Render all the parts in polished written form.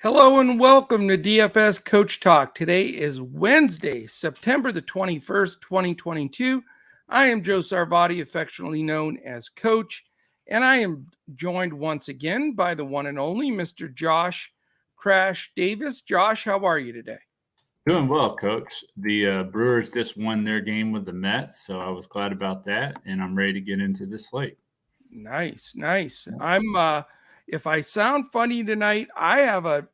Hello and welcome to DFS Coach Talk. Today is Wednesday, September the 21st, 2022. I am Joe Sarvati, affectionately known as Coach, and I am joined once again by the one and only Mr. Josh Crash Davis. Josh, how are you today? Doing well, Coach. The Brewers just won their game with the Mets, so I was glad about that, and I'm ready to get into the slate. Nice. If I sound funny tonight, I have a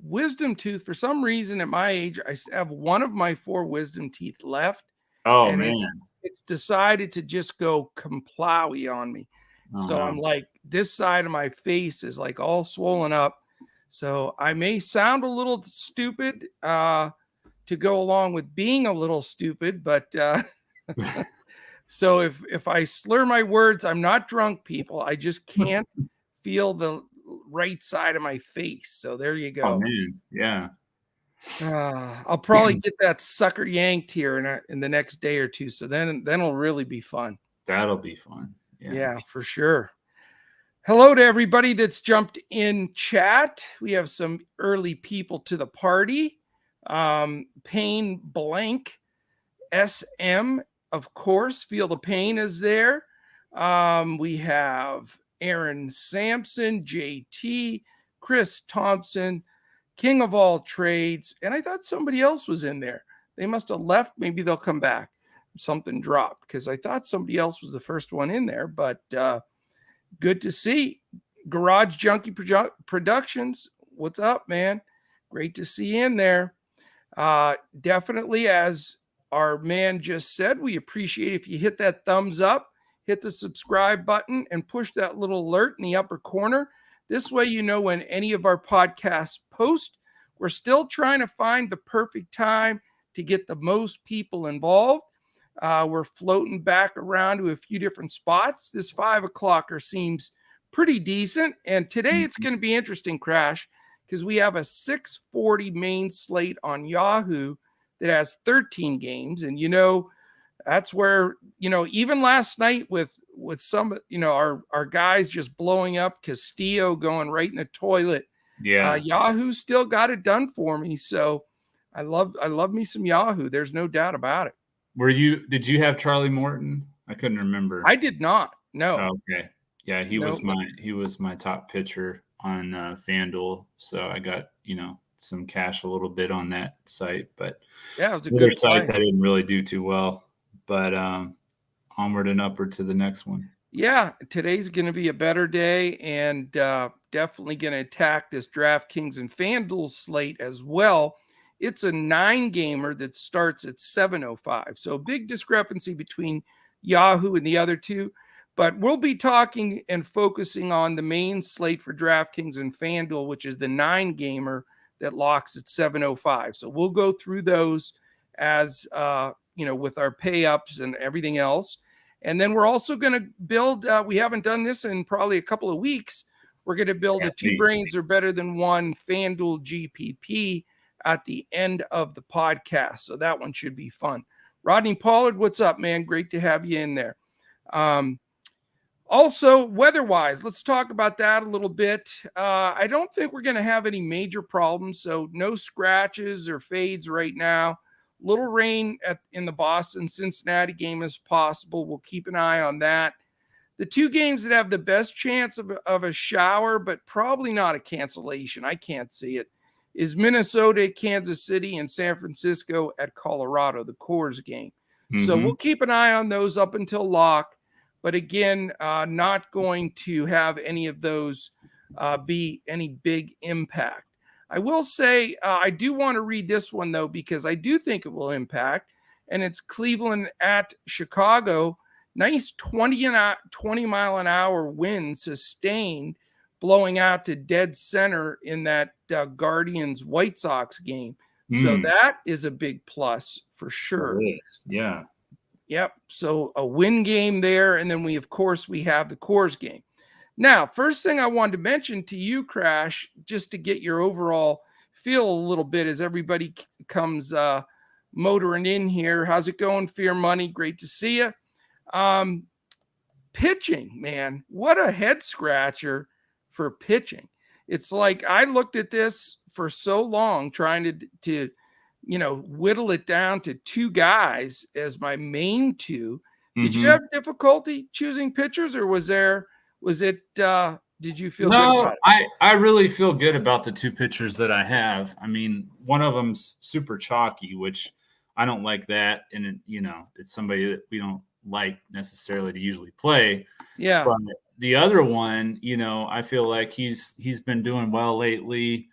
wisdom tooth. For some reason, at my age, I have one of my four wisdom teeth left. Oh, And man. it's decided to just go complowy on me. So I'm like, this side of my face is like all swollen up. So I may sound a little stupid to go along with being a little stupid, but so if I slur my words, I'm not drunk, people. I just can't feel the right side of my face. So there you go. Oh, man. Yeah. I'll probably get that sucker yanked here in the next day or two. So then it'll really be fun. That'll be fun. Yeah, for sure. Hello to everybody that's jumped in chat. We have some early people to the party. Pain Blank, SM, of course. Feel the Pain is there. We have Aaron Sampson, JT, Chris Thompson, King of all trades. And I thought somebody else was in there. They must have left. Maybe they'll come back. Something dropped because I thought somebody else was the first one in there. But good to see. Garage Junkie Productions. What's up, man? Great to see you in there. Definitely, as our man just said, we appreciate if you hit that thumbs up, hit the subscribe button, and push that little alert in the upper corner. This way you know when any of our podcasts post. We're still trying to find the perfect time to get the most people involved. We're floating back around to a few different spots. This 5 o'clocker seems pretty decent. And today it's going to be interesting, Crash, because we have a 640 main slate on Yahoo that has 13 games. And, that's where, even last night with some, our guys just blowing up, Castillo going right in the toilet. Yeah. Yahoo still got it done for me. So I love me some Yahoo. There's no doubt about it. Did you have Charlie Morton? I couldn't remember. I did not. No. Oh, okay. Yeah, he was my top pitcher on Fanduel. So I got, some cash a little bit on that site, but yeah, it was a good sites I didn't really do too well. But onward and upward to the next one. Yeah, today's going to be a better day, and definitely going to attack this DraftKings and Fanduel slate as well. It's a 9-gamer that starts at 7:05. So a big discrepancy between Yahoo and the other two. But we'll be talking and focusing on the main slate for DraftKings and Fanduel, which is the 9-gamer that locks at 7:05. So we'll go through those as with our pay ups and everything else. And then we're also going to build, we haven't done this in probably a couple of weeks. We're going to build a 2 brains are better than one Fanduel GPP at the end of the podcast. So that one should be fun. Rodney Pollard, what's up, man? Great to have you in there. Also, weather-wise, let's talk about that a little bit. I don't think we're going to have any major problems, so no scratches or fades right now. Little rain in the Boston-Cincinnati game is possible. We'll keep an eye on that. The 2 games that have the best chance of a shower, but probably not a cancellation, I can't see it, is Minnesota, Kansas City, and San Francisco at Colorado, the Coors game. Mm-hmm. So we'll keep an eye on those up until lock. But again, not going to have any of those be any big impact. I will say I do want to read this one, though, because I do think it will impact. And it's Cleveland at Chicago. Nice 20-mile-an-hour wind sustained, blowing out to dead center in that Guardians-White Sox game. So that is a big plus for sure. Yeah. Yep. So a win game there. And then we have the Coors game. Now, first thing I wanted to mention to you, Crash, just to get your overall feel a little bit as everybody comes motoring in here. How's it going, Fear Money? Great to see you. Pitching, man, what a head scratcher for pitching. It's like I looked at this for so long trying to whittle it down to two guys as my main two. Did you have difficulty choosing pitchers, or did you feel good about it? I really feel good about the two pitchers that I have. I mean, one of them's super chalky, which I don't like that. And, it's somebody that we don't like necessarily to usually play. Yeah. But the other one, I feel like he's been doing well lately,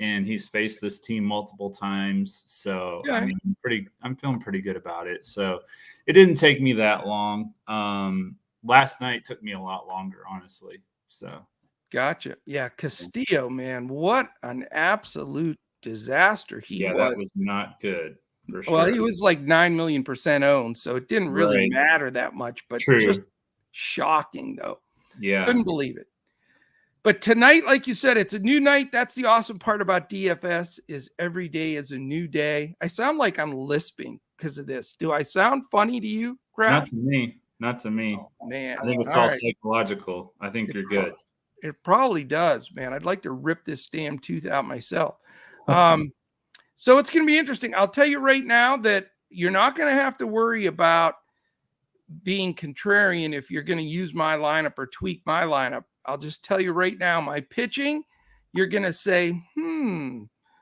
and he's faced this team multiple times. So okay. I'm feeling pretty good about it. So it didn't take me that long. Last night took me a lot longer, honestly. So gotcha. Yeah, Castillo, man, what an absolute disaster he was. That was not good for sure. Well, he was like 9 million% owned, so it didn't really matter that much, but just shocking though. Yeah. Couldn't believe it. But tonight, like you said, it's a new night. That's the awesome part about DFS is every day is a new day. I sound like I'm lisping because of this. Do I sound funny to you, Crash? Not to me. Oh, man. I think it's all psychological. I think you're good. It probably does, man. I'd like to rip this damn tooth out myself. So it's going to be interesting. I'll tell you right now that you're not going to have to worry about being contrarian if you're going to use my lineup or tweak my lineup. I'll just tell you right now, my pitching, you're going to say,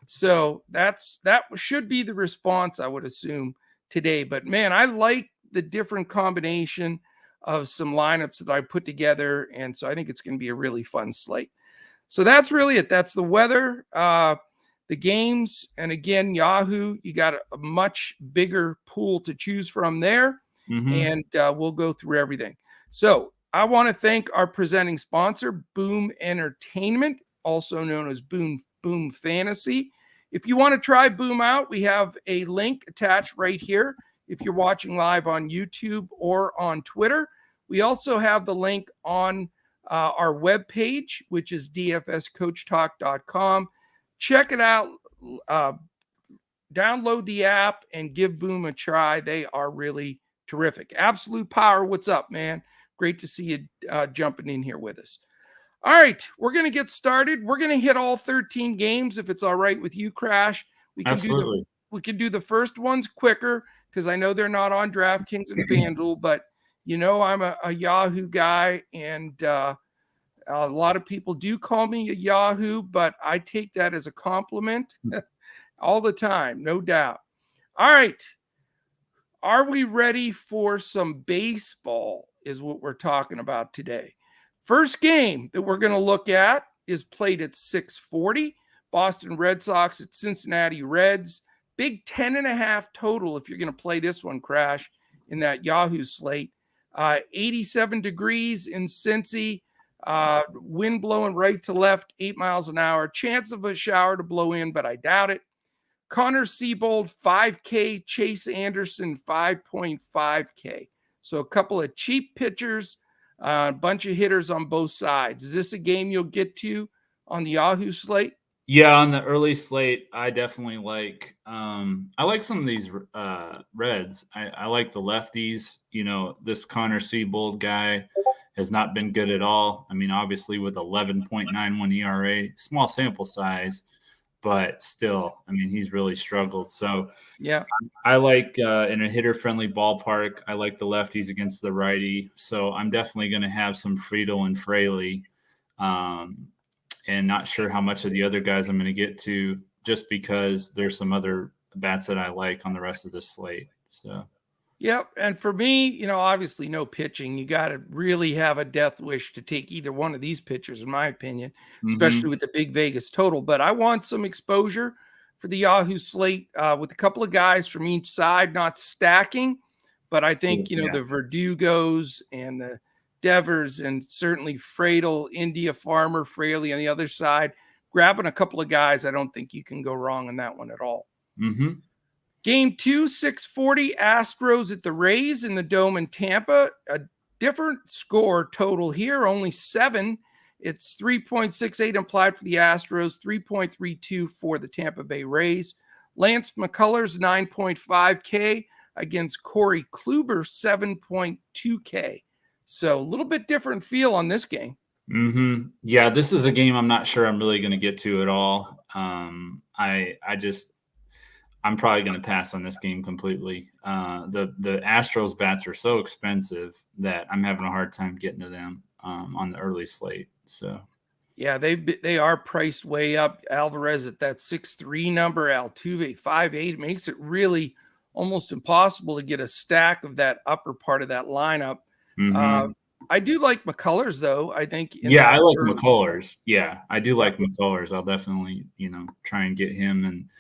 So that should be the response, I would assume, today. But, man, I like the different combination of some lineups that I put together. And so I think it's going to be a really fun slate. So that's really it. That's the weather, the games. And again, Yahoo, you got a much bigger pool to choose from there. And we'll go through everything. So I want to thank our presenting sponsor, Boom Entertainment, also known as Boom Fantasy. If you want to try Boom out, we have a link attached right here. If you're watching live on YouTube or on Twitter, we also have the link on our webpage, which is dfscoachtalk.com. Check it out. Download the app and give Boom a try. They are really terrific. Absolute Power. What's up, man? Great to see you jumping in here with us. All right, we're going to get started. We're going to hit all 13 games if it's all right with you, Crash. We can do the first ones quicker because I know they're not on DraftKings and Fanduel, but I'm a Yahoo guy, and a lot of people do call me a Yahoo, but I take that as a compliment all the time, no doubt. All right. Are we ready for some baseball is what we're talking about today. First game that we're going to look at is played at 6:40. Boston Red Sox at Cincinnati Reds. Big 10.5 total if you're going to play this one, Crash, in that Yahoo slate. 87 degrees in Cincy. Wind blowing right to left, 8 miles an hour. Chance of a shower to blow in, but I doubt it. Connor Seabold, 5K. Chase Anderson, 5.5K. So a couple of cheap pitchers, a bunch of hitters on both sides. Is this a game you'll get to on the Yahoo slate? Yeah, on the early slate, I definitely like I like some of these Reds. I like the lefties. This Connor Seabold guy has not been good at all. I mean, obviously with 11.91 ERA, small sample size, but still, I mean, he's really struggled. So yeah, I like in a hitter-friendly ballpark, I like the lefties against the righty. So I'm definitely going to have some Friedel and Fraley, and not sure how much of the other guys I'm going to get to, just because there's some other bats that I like on the rest of the slate. So. Yep. And for me, obviously no pitching. You got to really have a death wish to take either one of these pitchers, in my opinion, especially with the big Vegas total. But I want some exposure for the Yahoo slate with a couple of guys from each side, not stacking. But I think, the Verdugos and the Devers and certainly Friedel, India Farmer, Fraley on the other side, grabbing a couple of guys. I don't think you can go wrong on that one at all. Game 2, 6:40, Astros at the Rays in the Dome in Tampa. A different score total here, only 7. It's 3.68 implied for the Astros, 3.32 for the Tampa Bay Rays. Lance McCullers, 9.5K against Corey Kluber, 7.2K. So a little bit different feel on this game. Yeah, this is a game I'm not sure I'm really going to get to at all. I'm probably going to pass on this game completely. The Astros bats are so expensive that I'm having a hard time getting to them on the early slate. So yeah, they are priced way up. Alvarez at that 6'3" number, Altuve 5'8", makes it really almost impossible to get a stack of that upper part of that lineup. I do like McCullers though. I think I like McCullers. Yeah, I do like McCullers. I'll definitely try and get him, and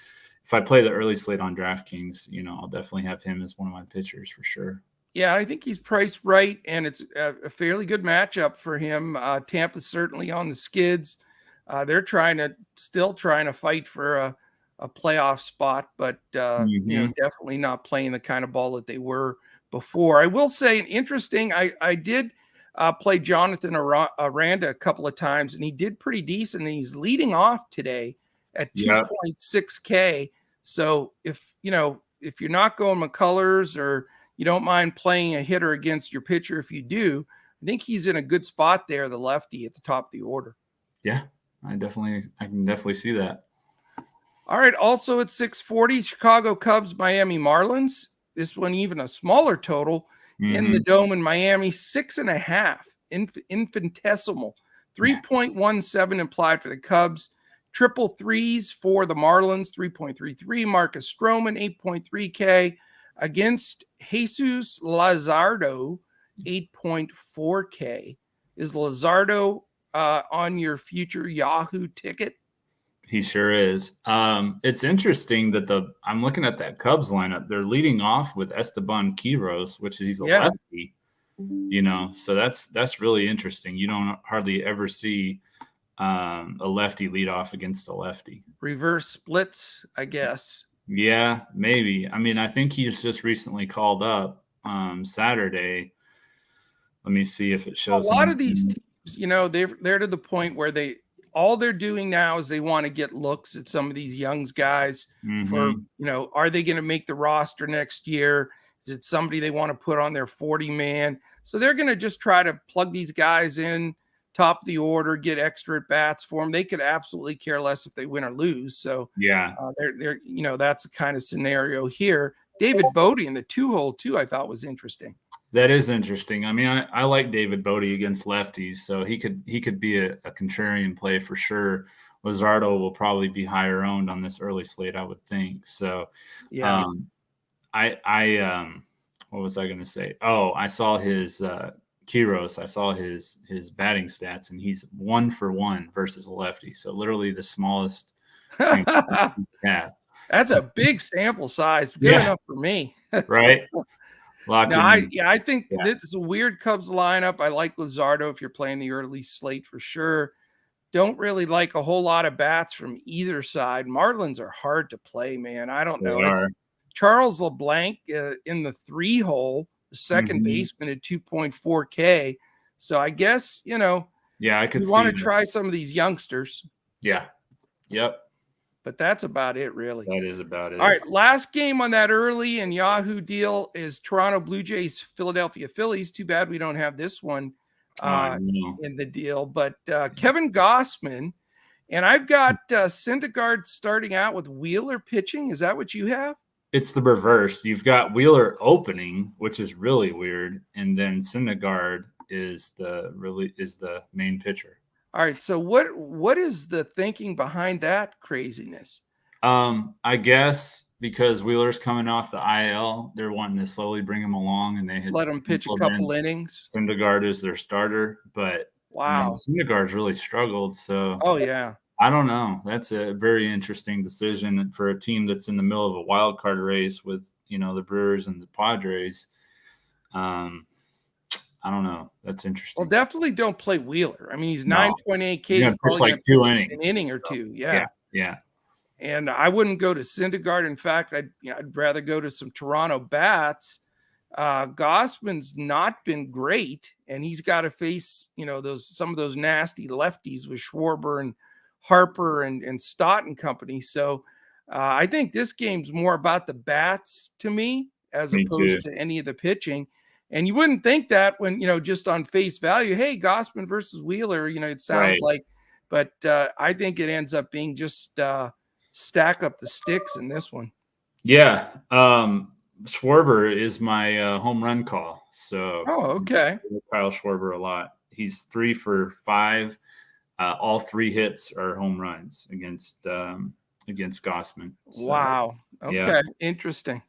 if I play the early slate on DraftKings, I'll definitely have him as one of my pitchers for sure. Yeah, I think he's priced right, and it's a fairly good matchup for him. Tampa's certainly on the skids. They're still trying to fight for a playoff spot, but definitely not playing the kind of ball that they were before. I will say, interesting. I did play Jonathan Aranda a couple of times, and he did pretty decent. And he's leading off today at 2.6K. So if you're not going McCullers, or you don't mind playing a hitter against your pitcher, if you do, I think he's in a good spot there, the lefty at the top of the order. Yeah, I can definitely see that. All right, also at 640, Chicago Cubs, Miami Marlins. This one even a smaller total in the Dome in Miami, 6.5, infinitesimal, 3.17 implied for the Cubs. Triple threes for the Marlins, 3.33. Marcus Stroman, 8.3K. Against Jesus Luzardo, 8.4K. Is Luzardo on your future Yahoo ticket? He sure is. It's interesting that I'm looking at that Cubs lineup. They're leading off with Esteban Quiroz, which he's a lefty. So that's really interesting. You don't hardly ever see a lefty lead off against a lefty. Reverse splits, I guess. Yeah, maybe. I mean, I think he's just recently called up Saturday. Let me see if it shows. A lot of these teams, they're to the point where all they're doing now is they want to get looks at some of these young guys for, are they going to make the roster next year? Is it somebody they want to put on their 40-man? So they're going to just try to plug these guys in, top of the order, get extra at bats for them. They could absolutely care less if they win or lose. So they're that's the kind of scenario here. David Bodie in the 2-hole too, I thought was interesting. That is interesting. I mean, I like David Bodie against lefties, so he could be a contrarian play for sure. Luzardo will probably be higher owned on this early slate, I would think. So what was I going to say? Oh, I saw his Quiroz. I saw his batting stats, and he's 1-for-1 versus a lefty. So literally the smallest sample have. That's a big sample size. Good enough for me. Right? I think this is a weird Cubs lineup. I like Luzardo if you're playing the early slate for sure. Don't really like a whole lot of bats from either side. Marlins are hard to play, man. I don't know. It's Charles LeBlanc in the 3-hole, the second baseman at 2.4K. So I guess, I could want to try some of these youngsters. Yeah. Yep. But that's about it, really. That is about it. All right, last game on that early and Yahoo deal is Toronto Blue Jays, Philadelphia Phillies. Too bad we don't have this one in the deal. But Kevin Gausman, and I've got Syndergaard starting out with Wheeler pitching. Is that what you have? It's the reverse. You've got Wheeler opening, which is really weird, and then Syndergaard is the main pitcher. All right. So what is the thinking behind that craziness? I guess because Wheeler's coming off the IL, they're wanting to slowly bring him along, and they had let him pitch a couple innings. Syndergaard is their starter, but Syndergaard's really struggled. So I don't know. That's a very interesting decision for a team that's in the middle of a wild card race with the Brewers and the Padres. I don't know. That's interesting. Well, definitely don't play Wheeler. I mean, he's 9.8K. Yeah, it's like 2 innings. An inning or two. Yeah. And I wouldn't go to Syndergaard. In fact, I'd rather go to some Toronto bats. Gausman's not been great, and he's got to face, some of those nasty lefties with Schwarber and Harper and Stott and company. So I think this game's more about the bats to me as opposed to any of the pitching. And you wouldn't think that when, just on face value, hey, Gausman versus Wheeler, it sounds like but I think it ends up being just stack up the sticks in this one. Yeah. Schwarber is my home run call. So okay. Kyle Schwarber a lot. He's 3 for 5. All 3 hits are home runs against Gossman. So, wow. Okay. Yeah. Interesting.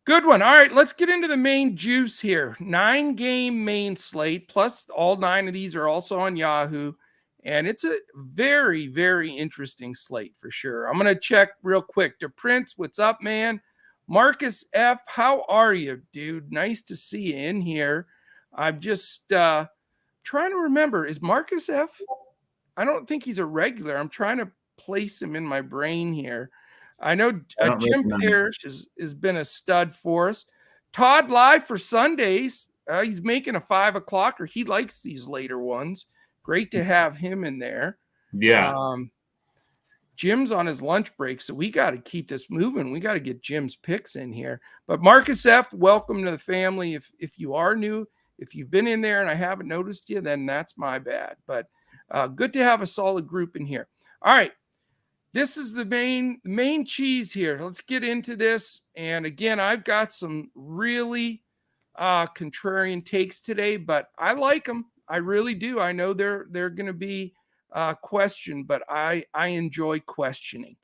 Good one. All right, let's get into the main juice here. 9-game main slate, plus all 9 of these are also on Yahoo. And it's a very, very interesting slate for sure. I'm going to check real quick. To Prince, what's up, man? Marcus F., how are you, dude? Nice to see you in here. I'm just trying to remember. Is Marcus F.? I don't think he's a regular. I'm trying to place him in my brain here. I know Jim Parrish has been a stud for us. Todd live for Sundays. He's making a 5 o'clocker. He likes these later ones. Great to have him in there. Yeah. Jim's on his lunch break, so we got to keep this moving. We got to get Jim's picks in here. But Marcus F., welcome to the family. If you are new, if you've been in there and I haven't noticed you, then that's my bad. But good to have a solid group in here. All right. This is the main cheese here. Let's get into this. And again, I've got some really contrarian takes today, but I like them. I really do. I know they're going to be questioned, but I enjoy questioning.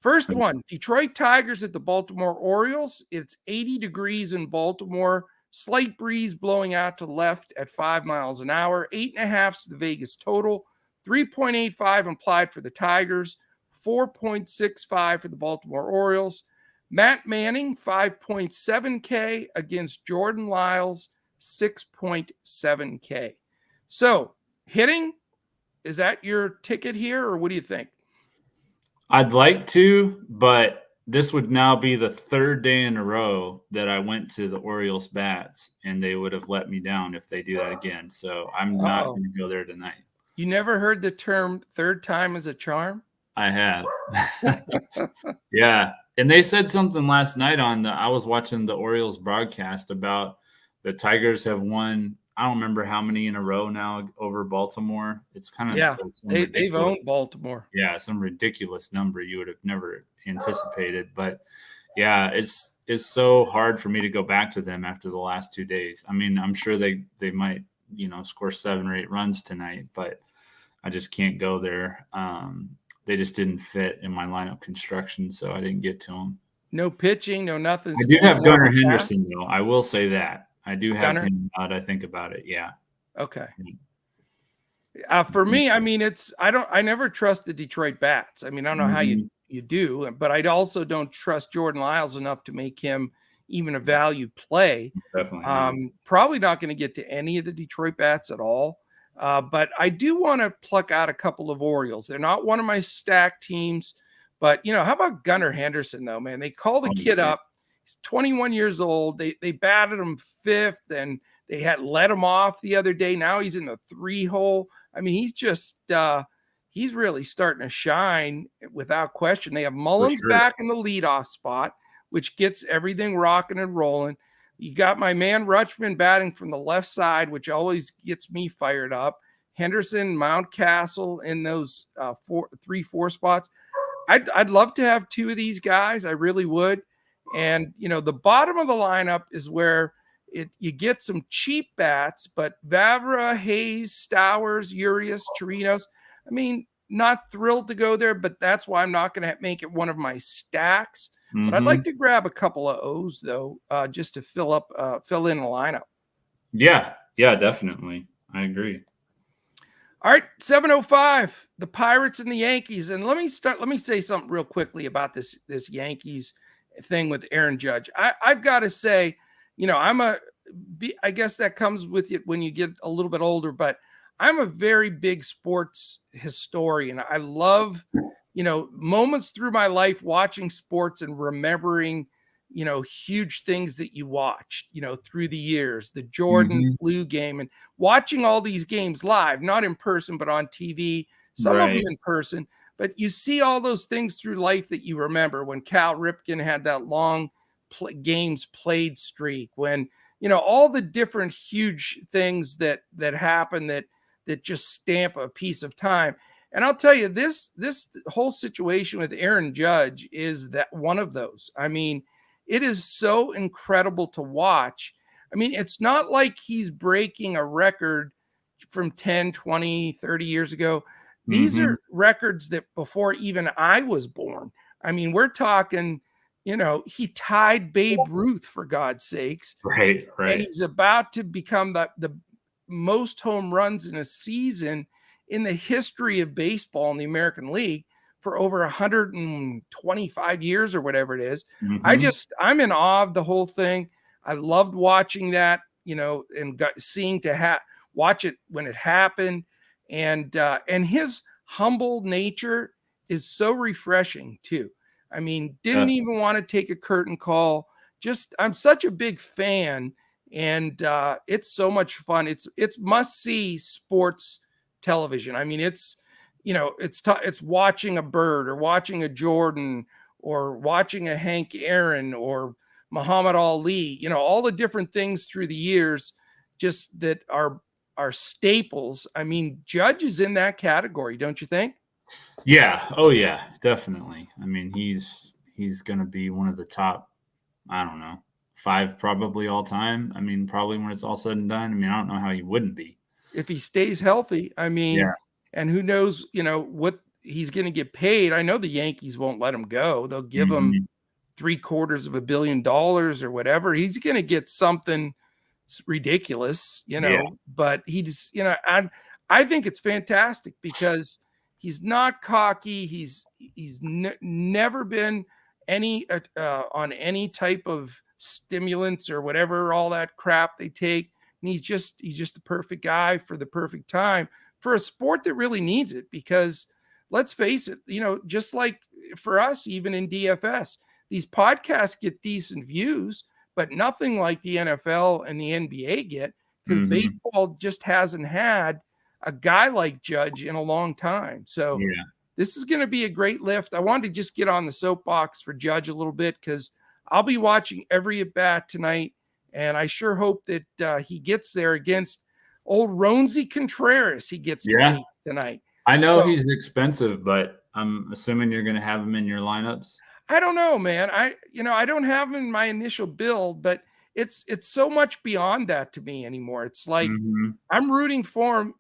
First one, Detroit Tigers at the Baltimore Orioles. It's 80 degrees in Baltimore. Slight breeze blowing out to the left at 5 miles an hour. 8.5 is the Vegas total. 3.85 implied for the Tigers. 4.65 for the Baltimore Orioles. Matt Manning, 5.7K against Jordan Lyles, 6.7K. So, hitting, is that your ticket here, or what do you think? I'd like to, but this would now be the 3rd day in a row that I went to the Orioles bats, and they would have let me down if they do that again. So I'm not going to go there tonight. You never heard the term third time is a charm? I have. Yeah. And they said something last night I was watching the Orioles broadcast about the Tigers have won, I don't remember how many in a row now over Baltimore. It's kind of they've owned Baltimore. Yeah, some ridiculous number you would have never anticipated. But yeah, it's so hard for me to go back to them after the last 2 days. I mean, I'm sure they might, score 7 or 8 runs tonight, but I just can't go there. They just didn't fit in my lineup construction, so I didn't get to them. No pitching, no nothing. I do have Gunnar Henderson, though. I will say that. I do have him out. I think about it. Yeah. Okay. For me, I mean, I never trust the Detroit bats. I mean, I don't know how you do, but I also don't trust Jordan Lyles enough to make him even a value play. Definitely. Probably not going to get to any of the Detroit bats at all. But I do want to pluck out a couple of Orioles. They're not one of my stack teams, but how about Gunnar Henderson though, man? They call the kid up. He's 21 years old. They batted him 5th, and they had let him off the other day. Now he's in the 3 hole. I mean, he's just he's really starting to shine without question. They have Mullins back in the leadoff spot, which gets everything rocking and rolling. You got my man Rutschman batting from the left side, which always gets me fired up. Henderson, Mountcastle in those 3-4 spots. I'd love to have 2 of these guys. I really would. And, the bottom of the lineup is where you get some cheap bats, but Vavra, Hayes, Stowers, Urias, Chirinos. I mean, not thrilled to go there, but that's why I'm not going to make it one of my stacks. But I'd like to grab a couple of O's though, just to fill in the lineup. Yeah, definitely. I agree. All right, 7:05, the Pirates and the Yankees. And let me say something real quickly about this Yankees thing with Aaron Judge. I've got to say, I guess that comes with you when you get a little bit older, but I'm a very big sports historian. I love moments through my life watching sports and remembering, huge things that you watched, through the years, the Jordan flu game, and watching all these games live, not in person, but on TV, some of them in person. But you see all those things through life that you remember when Cal Ripken had that long games played streak, when, all the different huge things that happened that that just stamp a piece of time. And I'll tell you, this whole situation with Aaron Judge is that one of those. I mean, it is so incredible to watch. I mean, it's not like he's breaking a record from 10, 20, 30 years ago. These Mm-hmm. are records that before even I was born. I mean, we're talking, he tied Babe Ruth, for God's sakes. Right. And he's about to become the most home runs in a season in the history of baseball in the American League for over 125 years or whatever it is. Mm-hmm. I'm in awe of the whole thing. I loved watching that, and seeing watch it when it happened. And his humble nature is so refreshing too. I mean, didn't even want to take a curtain call. I'm such a big fan, and it's so much fun. It's must see sports television. I mean, it's watching a Bird or watching a Jordan or watching a Hank Aaron or Muhammad Ali, all the different things through the years just that are staples. I mean, Judge is in that category, don't you think? Yeah. Oh yeah, definitely. I mean, he's going to be one of the top, I don't know, 5 probably all time. I mean, probably when it's all said and done. I mean, I don't know how he wouldn't be. If he stays healthy. I mean, yeah. And who knows, what he's going to get paid. I know the Yankees won't let him go. They'll give him $750 million or whatever. He's going to get something ridiculous, but he just, I think it's fantastic because he's not cocky. He's never been on any type of stimulants or whatever, all that crap they take. And he's just the perfect guy for the perfect time for a sport that really needs it, because let's face it, just like for us, even in DFS, these podcasts get decent views, but nothing like the NFL and the NBA get, because baseball just hasn't had a guy like Judge in a long time. So this is going to be a great lift. I wanted to just get on the soapbox for Judge a little bit because I'll be watching every at bat tonight, and I sure hope that he gets there against old Roansy Contreras. He gets to face tonight. I know he's expensive, but I'm assuming you're going to have him in your lineups. I don't know, man. I don't have him in my initial build, but it's so much beyond that to me anymore. It's like I'm rooting for him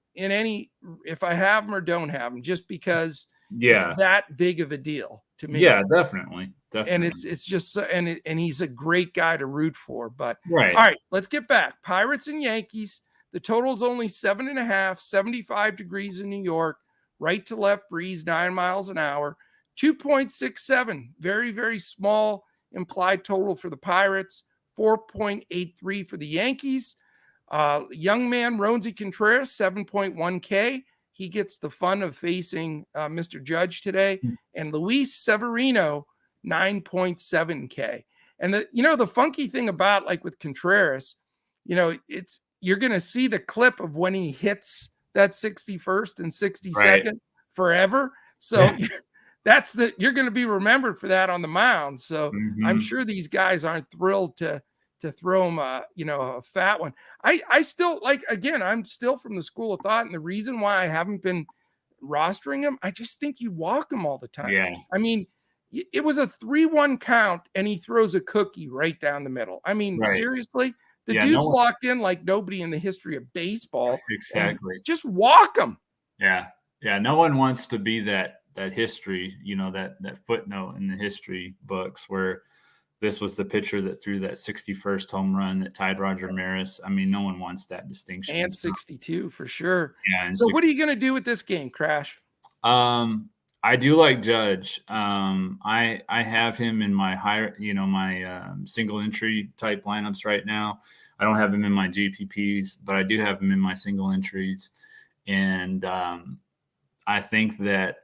if I have him or don't have him, just because it's that big of a deal to me. Yeah, definitely. And it's just and he's a great guy to root for. But all right, let's get back. Pirates and Yankees. The total's only 7.5, 75 degrees in New York, right to left breeze, 9 miles an hour, 2.67. Very, very small implied total for the Pirates, 4.83 for the Yankees. Young man Roansy Contreras, 7.1K. He gets the fun of facing Mr. Judge today. And Luis Severino, 9.7K. And the funky thing about, like with Contreras, you're going to see the clip of when he hits that 61st and 62nd forever. So you're going to be remembered for that on the mound. So I'm sure these guys aren't thrilled to throw him a fat one. I still, I'm still from the school of thought. And the reason why I haven't been rostering him, I just think you walk him all the time. Yeah. I mean, it was a 3-1 count and he throws a cookie right down the middle. I mean, seriously, the dude's locked in like nobody in the history of baseball. Exactly. Just walk him. Yeah. Yeah. No one wants to be that history, that footnote in the history books where this was the pitcher that threw that 61st home run that tied Roger Maris. I mean, no one wants that distinction. And 62 for sure. Yeah. So what are you going to do with this game, Crash? I do like Judge. I have him in my my single entry type lineups right now. I don't have him in my GPPs, but I do have him in my single entries. And I think that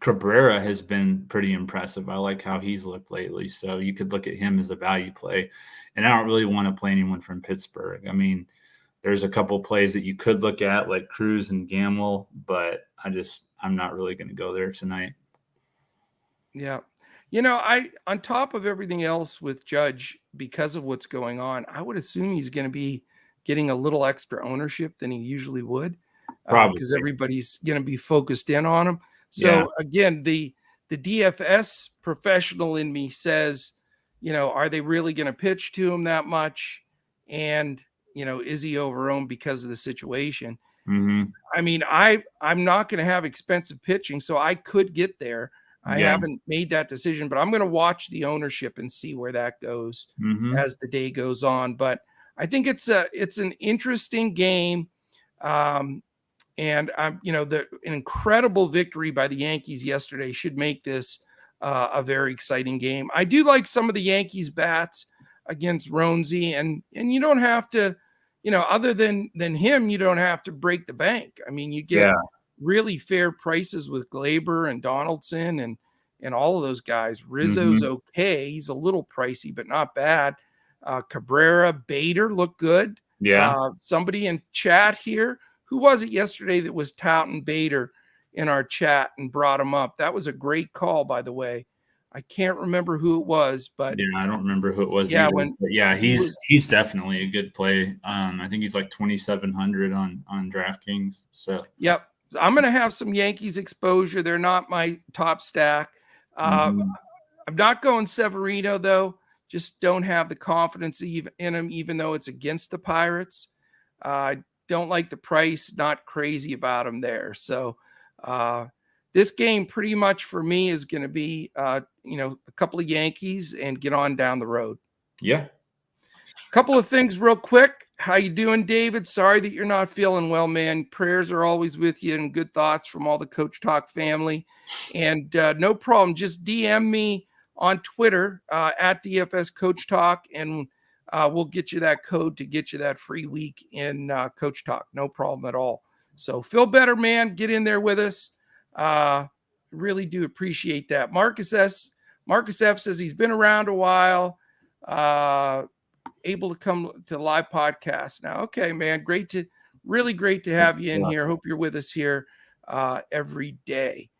Cabrera has been pretty impressive. I like how he's looked lately. So you could look at him as a value play. And I don't really want to play anyone from Pittsburgh. I mean, there's a couple plays that you could look at, like Cruz and Gamble, but I'm not really going to go there tonight. Yeah. On top of everything else with Judge, because of what's going on, I would assume he's going to be getting a little extra ownership than he usually would. because everybody's going to be focused in on him. So again, the DFS professional in me says, are they really going to pitch to him that much? And, is he overowned because of the situation? Mm-hmm. I mean, I'm not going to have expensive pitching, so I could get there. I haven't made that decision, but I'm going to watch the ownership and see where that goes as the day goes on. But I think it's an interesting game. And an incredible victory by the Yankees yesterday should make this a very exciting game. I do like some of the Yankees bats against Roansy, and you don't have to, other than him, you don't have to break the bank. I mean, you get really fair prices with Glaber and Donaldson and all of those guys. Rizzo's okay. He's a little pricey, but not bad. Cabrera, Bader look good. Somebody in chat here, who was it yesterday that was touting Bader in our chat and brought him up? That was a great call, by the way. I can't remember who it was, but I don't remember who it was. Either. He's definitely a good play. I think he's like 2,700 on DraftKings. So I'm going to have some Yankees exposure. They're not my top stack. I'm not going Severino though. Just don't have the confidence in him, even though it's against the Pirates. Don't like the price, not crazy about him there. So this game pretty much for me is going to be, a couple of Yankees and get on down the road. Yeah. Couple of things real quick. How you doing, David? Sorry that you're not feeling well, man. Prayers are always with you and good thoughts from all the Coach Talk family. And no problem. Just DM me on Twitter at DFS Coach Talk, and we'll get you that code to get you that free week in Coach Talk. No problem at all. So feel better, man. Get in there with us. Really do appreciate that. Marcus F says he's been around a while, able to come to the live podcast now. Okay, man. Really great to have you in here. Hope you're with us here every day.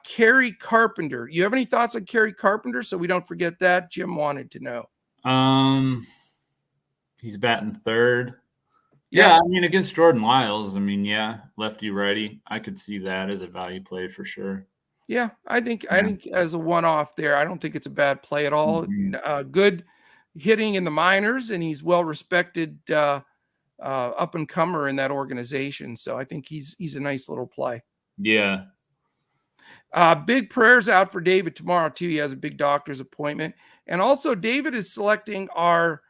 Carrie Carpenter. You have any thoughts on Carrie Carpenter so we don't forget that? Jim wanted to know. He's batting third. Yeah, I mean, against Jordan Lyles, lefty righty. I could see that as a value play for sure. Yeah, I think as a one-off there, I don't think it's a bad play at all. Good hitting in the minors, and he's well respected up and comer in that organization. So I think he's a nice little play. Yeah. Big prayers out for David tomorrow too. He has a big doctor's appointment, and also David is selecting our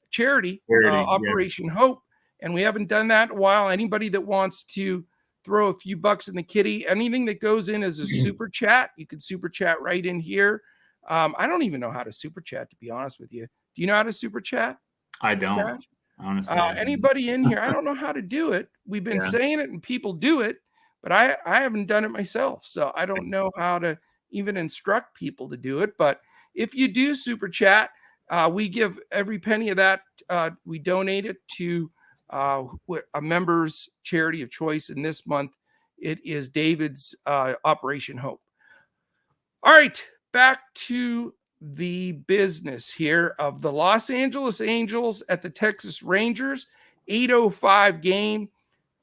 charity Operation Hope, and we haven't done that in a while. Anybody that wants to throw a few bucks in the kitty, anything that goes in as a super chat, you can super chat right in here. I don't even know how to super chat, to be honest with you. Do you know how to super chat? I don't. Honestly, anybody in here? I don't know how to do it. We've been saying it and people do it, but I haven't done it myself. So I don't know how to even instruct people to do it. But if you do super chat, we give every penny of that. We donate it to a member's charity of choice. And this month it is David's Operation Hope. All right, back to the business here of the Los Angeles Angels at the Texas Rangers, 8:05 game.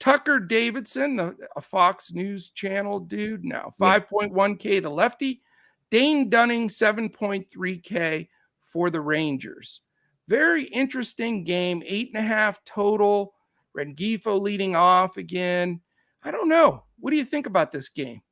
Tucker Davidson, a Fox News channel dude, now 5.1K the lefty. Dane Dunning, 7.3K for the Rangers. Very interesting game, 8.5 total. Rengifo leading off again. I don't know. What do you think about this game?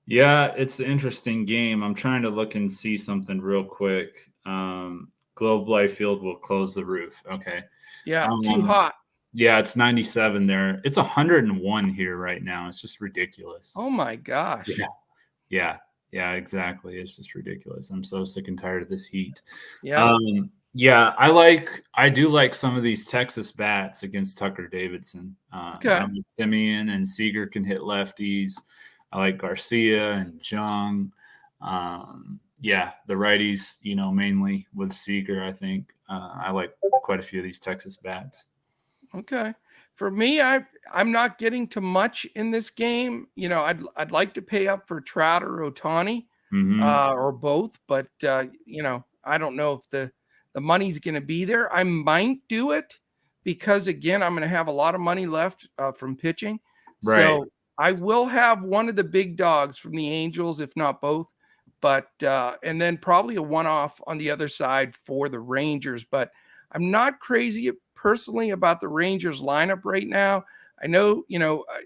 Yeah, it's an interesting game. I'm trying to look and see something real quick. Globe Life Field will close the roof. Okay. Yeah, too hot. Yeah, it's 97 there. It's 101 here right now. It's just ridiculous. Oh my gosh. Yeah, exactly. It's just ridiculous. I'm so sick and tired of this heat. Yeah. I do like some of these Texas bats against Tucker Davidson. Simeon and Seager can hit lefties. I like Garcia and Jung. The righties, mainly with Seager, I think. I like quite a few of these Texas bats. Okay. For me, I'm not getting to much in this game. I'd like to pay up for Trout or Ohtani, or both, but I don't know if the money's going to be there. I might do it, because, again, I'm going to have a lot of money left from pitching. Right. So I will have one of the big dogs from the Angels, if not both. But and then probably a one-off on the other side for the Rangers. But I'm not crazy personally about the Rangers lineup right now. I know,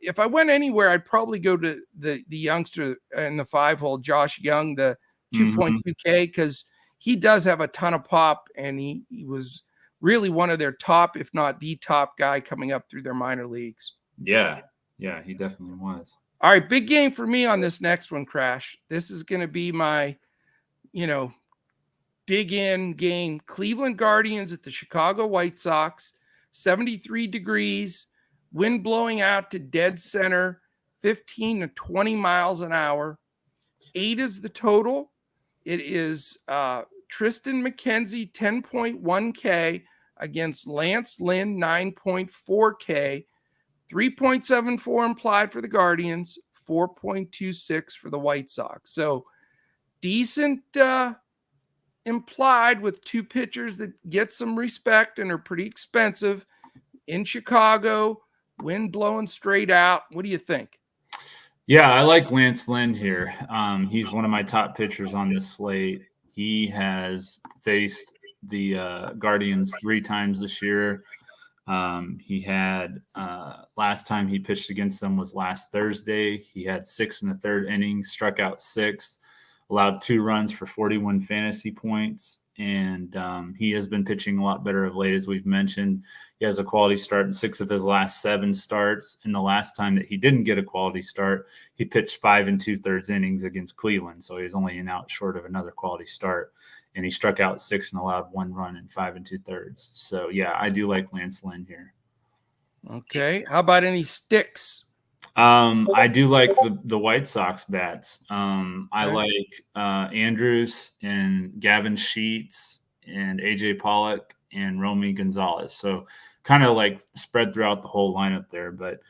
if I went anywhere, I'd probably go to the youngster in the 5-hole, Josh Young, the 2.2K, because he does have a ton of pop, and he was really one of their top, if not the top guy coming up through their minor leagues. Yeah, he definitely was. All right, big game for me on this next one, Crash. This is going to be my, dig in game. Cleveland Guardians at the Chicago White Sox, 73 degrees, wind blowing out to dead center, 15 to 20 miles an hour. 8 is the total. It is Tristan McKenzie, 10.1K against Lance Lynn, 9.4K. 3.74 implied for the Guardians, 4.26 for the White Sox. So decent implied with two pitchers that get some respect and are pretty expensive in Chicago, wind blowing straight out. What do you think? Yeah, I like Lance Lynn here. He's one of my top pitchers on this slate. He has faced the Guardians 3 times this year. He had last time he pitched against them was last Thursday. He had 6 1/3 innings, struck out 6, allowed 2 runs for 41 fantasy points. And he has been pitching a lot better of late, as we've mentioned. He has a quality start in 6 of his last 7 starts. And the last time that he didn't get a quality start, he pitched 5 2/3 innings against Cleveland. So he's only an out short of another quality start. And he struck out 6 and allowed 1 run in 5 2/3. So, yeah, I do like Lance Lynn here. Okay. How about any sticks? I do like the White Sox bats. I like Andrews and Gavin Sheets and AJ Pollock and Romy Gonzalez. So kind of like spread throughout the whole lineup there. But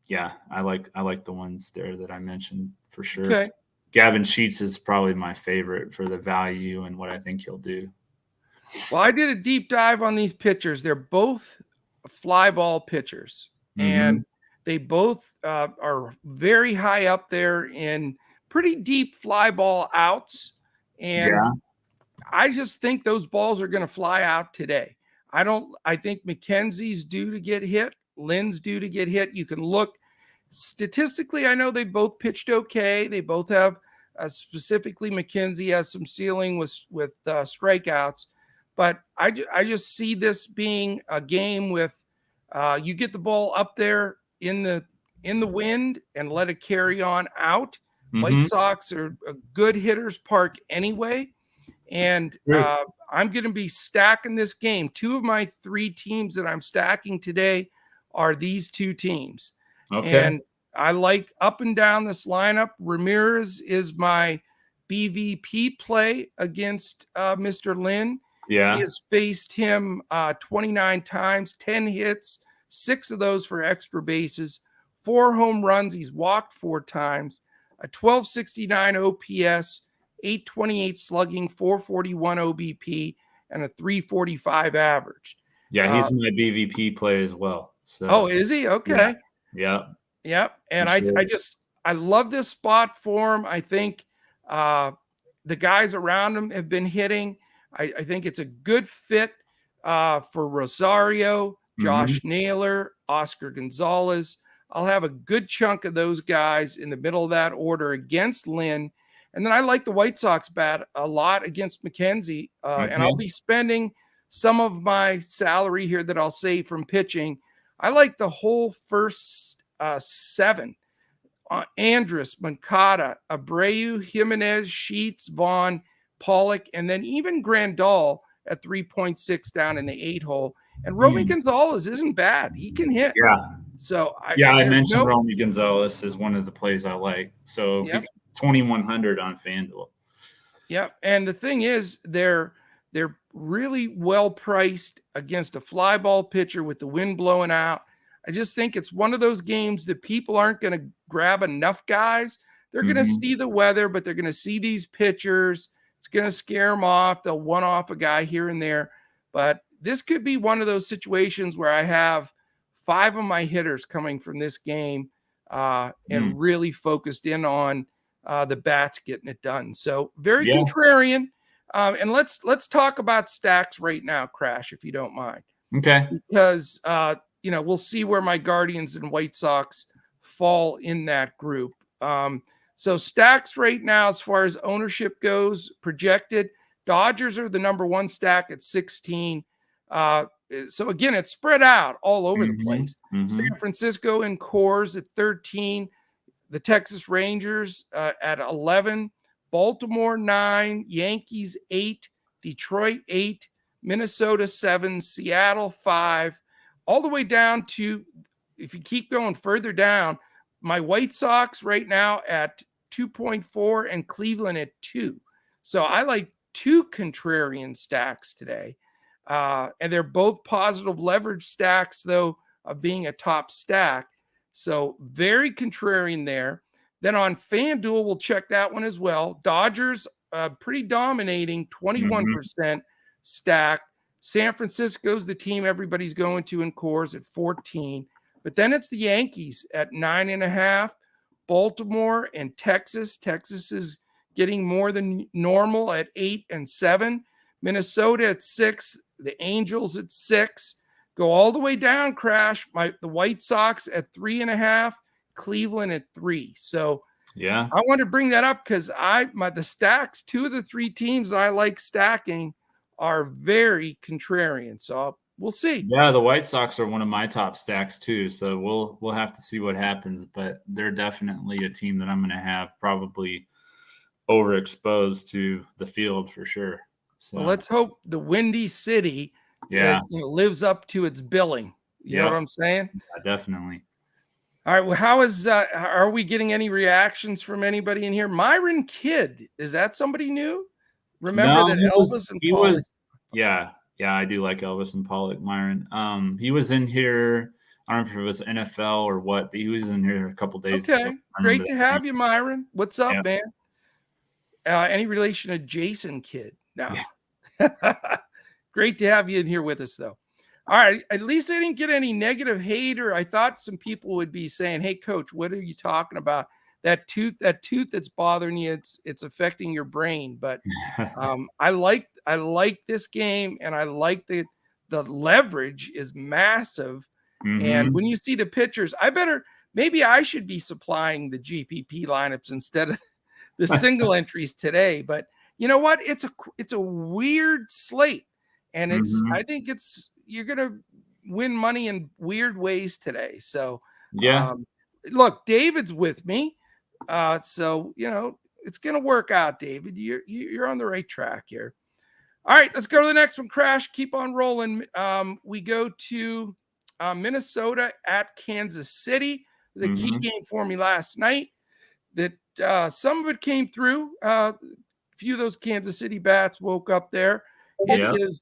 yeah, I like the ones there that I mentioned for sure. Okay. Gavin Sheets is probably my favorite for the value and what I think he'll do. Well, I did a deep dive on these pitchers. They're both fly ball pitchers, and they both are very high up there in pretty deep fly ball outs. And I just think those balls are going to fly out today. I think McKenzie's due to get hit. Lynn's due to get hit. You can look statistically. I know they both pitched okay. They both have specifically McKenzie has some ceiling with strikeouts. But I just see this being a game with you get the ball up there in the wind and let it carry on out. White Sox are a good hitter's park anyway. And I'm going to be stacking this game. 2 of my 3 teams that I'm stacking today are these 2 teams. Okay. And I like up and down this lineup. Ramirez is my BVP play against Mr. Lynn. Yeah. He has faced him 29 times, 10 hits, 6 of those for extra bases, 4 home runs. He's walked 4 times, a 1269 OPS, 828 slugging, 441 OBP, and a 345 average. Yeah, he's my BVP play as well. So. Oh, is he? Okay. Yeah. Yep. And I love this spot for him. I think the guys around him have been hitting. I think it's a good fit for Rosario, Josh Naylor, Oscar Gonzalez. I'll have a good chunk of those guys in the middle of that order against Lynn. And then I like the White Sox bat a lot against McKenzie. And I'll be spending some of my salary here that I'll save from pitching. I like the whole first 7. Andrus, Moncada, Abreu, Jimenez, Sheets, Vaughn, Pollock, and then even Grandal at 3.6 down in the 8-hole. And Romy Gonzalez isn't bad. He can hit. Yeah. So I mentioned Romy Gonzalez is one of the plays I like. So he's 2,100 on Fanduel. Yep. And the thing is, they're really well priced against a fly ball pitcher with the wind blowing out. I just think it's one of those games that people aren't going to grab enough guys. They're going to see the weather, but they're going to see these pitchers. It's going to scare them off. They'll one-off a guy here and there. But this could be one of those situations where I have 5 of my hitters coming from this game and really focused in on the bats getting it done. So very contrarian. And let's talk about stacks right now, Crash, if you don't mind. Okay. Because we'll see where my Guardians and White Sox fall in that group. So stacks right now, as far as ownership goes, projected, Dodgers are the number 1 stack at 16. So again, it's spread out all over the place. San Francisco in cores at 13, the Texas Rangers at 11, Baltimore 9, Yankees 8, Detroit 8, Minnesota 7, Seattle 5, all the way down to, if you keep going further down, my White Sox right now at 2.4 and Cleveland at 2. So I like 2 contrarian stacks today. And they're both positive leverage stacks, though, of being a top stack. So very contrarian there. Then on FanDuel, we'll check that one as well. Dodgers, pretty dominating, 21% stack. San Francisco's the team everybody's going to in cores at 14. But then it's the Yankees at 9.5. Baltimore and Texas. Texas is getting more than normal at 8 and 7. Minnesota at 6. The Angels at 6. Go all the way down, Crash. The White Sox at 3.5. Cleveland at 3. So yeah, I want to bring that up because the stacks, 2 of the 3 teams that I like stacking are very contrarian. So we'll see. Yeah, the White Sox are one of my top stacks too. So we'll have to see what happens, but they're definitely a team that I'm going to have probably overexposed to the field for sure. So well, let's hope the Windy City lives up to its billing. You know what I'm saying? Yeah, definitely. All right. Well, are we getting any reactions from anybody in here? Myron Kidd, is that somebody new? Remember that Elvis and Pollock? Yeah, I do like Elvis and Pollock, Myron. He was in here. I don't know if it was NFL or what, but he was in here a couple days ago. Okay. Great to have you, Myron. What's up, man? Any relation to Jason Kidd? No. Yeah. Great to have you in here with us, though. All right. At least I didn't get any negative hate, or I thought some people would be saying, "Hey, Coach, what are you talking about? That tooth that's bothering you, it's affecting your brain." But I like this game, and I like the leverage is massive. And when you see the pitchers, maybe I should be supplying the GPP lineups instead of the single entries today. But you know what? It's a weird slate, and I think you're gonna win money in weird ways today. So look, David's with me, so it's gonna work out, David. You're on the right track here. All right, let's go to the next one. Crash, keep on rolling. We go to Minnesota at Kansas City. It was a key game for me last night. That some of it came through. A few of those Kansas City bats woke up there. It is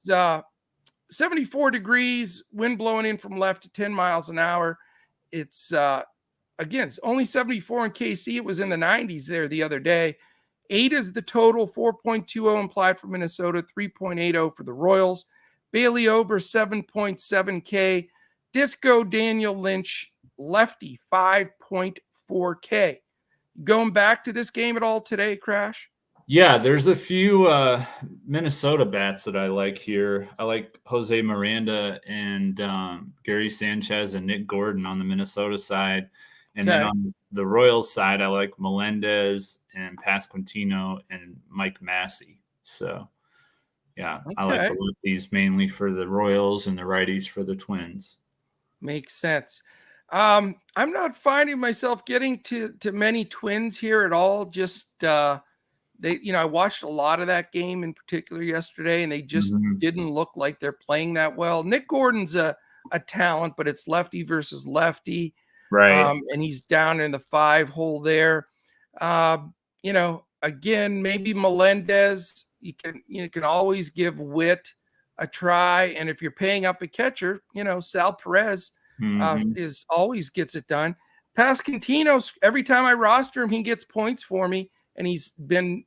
74 degrees, wind blowing in from left to 10 miles an hour. It's it's only 74 in KC. It was in the 90s there the other day. 8 is the total, 4.20 implied for Minnesota, 3.80 for the Royals. Bailey Ober, 7.7K. Disco Daniel Lynch, lefty, 5.4K. Going back to this game at all today, Crash? Yeah, there's a few Minnesota bats that I like here. I like Jose Miranda and Gary Sanchez and Nick Gordon on the Minnesota side. And then on the Royals side, I like Melendez and Pasquantino and Mike Massey. So, I like the lefties mainly for the Royals and the righties for the Twins. Makes sense. I'm not finding myself getting to many Twins here at all. Just I watched a lot of that game in particular yesterday, and they just didn't look like they're playing that well. Nick Gordon's a talent, but it's lefty versus lefty. Right. And he's down in the 5 hole there. Again, maybe Melendez, you can always give Witt a try. And if you're paying up a catcher, Sal Perez always gets it done. Pasquantino, every time I roster him, he gets points for me, and he's been,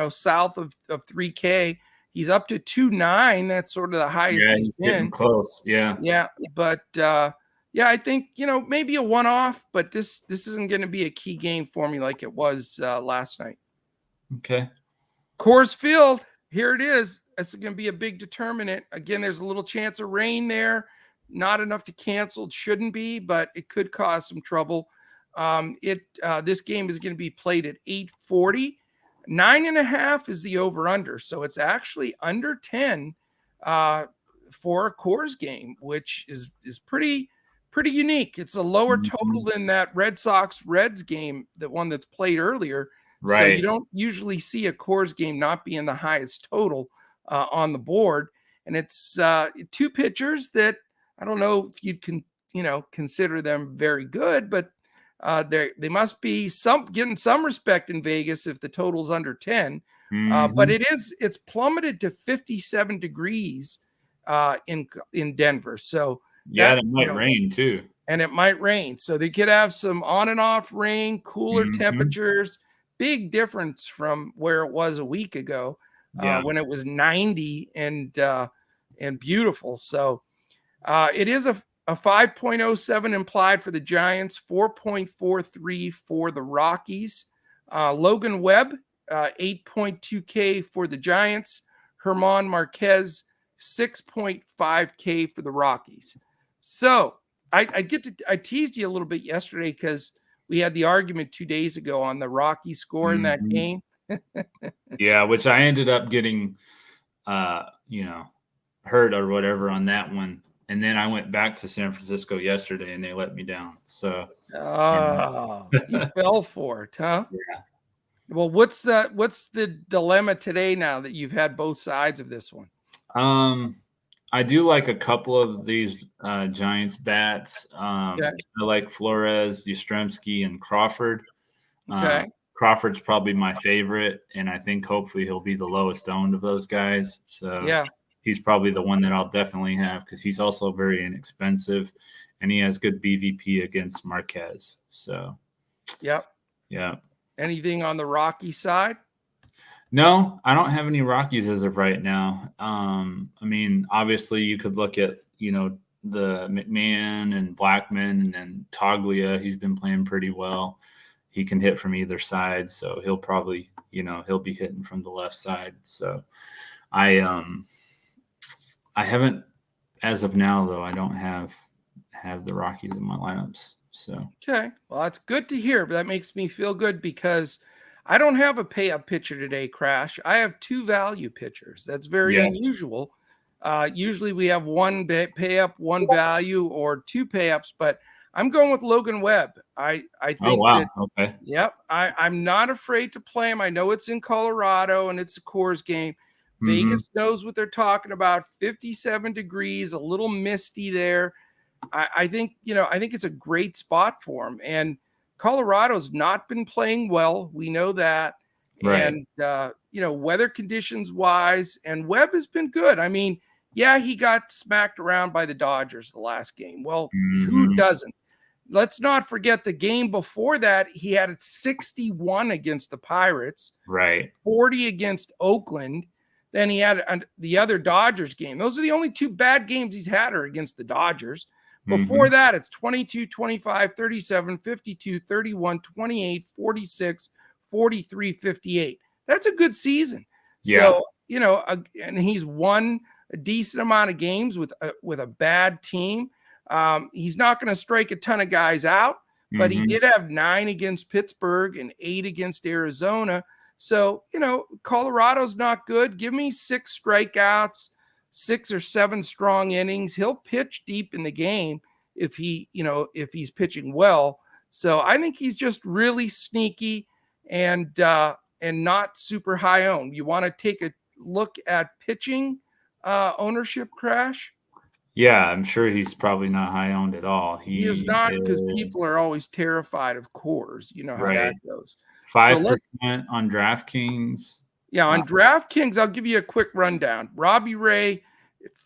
south of 3K. He's up to 2.9. That's sort of the highest he's been. Getting close. Yeah. But I think maybe a one-off, but this isn't going to be a key game for me like it was last night. Okay. Coors Field, here it is. It's going to be a big determinant. Again, there's a little chance of rain there. Not enough to cancel. It shouldn't be, but it could cause some trouble. This game is going to be played at 8:40. 9.5 is the over-under, so it's actually under 10 for a Coors game, which is pretty unique. It's a lower total than that Red Sox-Reds game, the one that's played earlier. Right. So you don't usually see a Coors game not being the highest total on the board. And it's two pitchers that I don't know if you can, consider them very good, but they must be getting some respect in Vegas if the total's under 10. But it's plummeted to 57 degrees in Denver. So it might rain too. And it might rain. So they could have some on and off rain, cooler temperatures. Big difference from where it was a week ago when it was 90 and beautiful. So it is a 5.07 implied for the Giants, 4.43 for the Rockies. Logan Webb, 8.2K for the Giants. Herman Marquez, 6.5K for the Rockies. So I teased you a little bit yesterday because we had the argument 2 days ago on the Rocky score in that game. Which I ended up getting, hurt or whatever on that one. And then I went back to San Francisco yesterday and they let me down. So, you fell for it, huh? Yeah. Well, what's the dilemma today now that you've had both sides of this one? I do like a couple of these Giants bats. I like Flores, Yastrzemski, and Crawford. Okay. Crawford's probably my favorite, and I think hopefully he'll be the lowest owned of those guys. So he's probably the one that I'll definitely have because he's also very inexpensive, and he has good BVP against Marquez. So, yeah. Anything on the Rocky side? No, I don't have any Rockies as of right now. I mean, obviously you could look at, the McMahon and Blackman and Toglia. He's been playing pretty well. He can hit from either side. So he'll probably, he'll be hitting from the left side. So I haven't, as of now though, I don't have the Rockies in my lineups. So, okay. Well, that's good to hear, but that makes me feel good because I don't have a pay-up pitcher today, Crash. I have two value pitchers. That's very unusual. Usually we have one pay-up, one value, or two pay-ups, but I'm going with Logan Webb. I think okay. Yep. I'm not afraid to play him. I know it's in Colorado and it's a Coors game. Vegas knows what they're talking about. 57 degrees, a little misty there. I think it's a great spot for him. And Colorado's not been playing well. We know that. Right. And, weather conditions wise, and Webb has been good. I mean, he got smacked around by the Dodgers the last game. Well, who doesn't? Let's not forget the game before that. He had 61 against the Pirates, right? 40 against Oakland. Then he had the other Dodgers game. Those are the only two bad games he's had are against the Dodgers. Before that, it's 22, 25, 37, 52, 31, 28, 46, 43, 58. That's a good season. Yeah. So, and he's won a decent amount of games with a bad team. He's not going to strike a ton of guys out, but he did have 9 against Pittsburgh and 8 against Arizona. So, Colorado's not good. Give me 6 strikeouts, 6 or 7 strong innings. He'll pitch deep in the game if he's pitching well. So I think he's just really sneaky and not super high owned. You want to take a look at pitching ownership, Crash? Yeah, I'm sure he's probably not high owned at all. He is not, because people are always terrified of Coors. You know how that goes. 5% on DraftKings. Yeah, on DraftKings, I'll give you a quick rundown. Robbie Ray,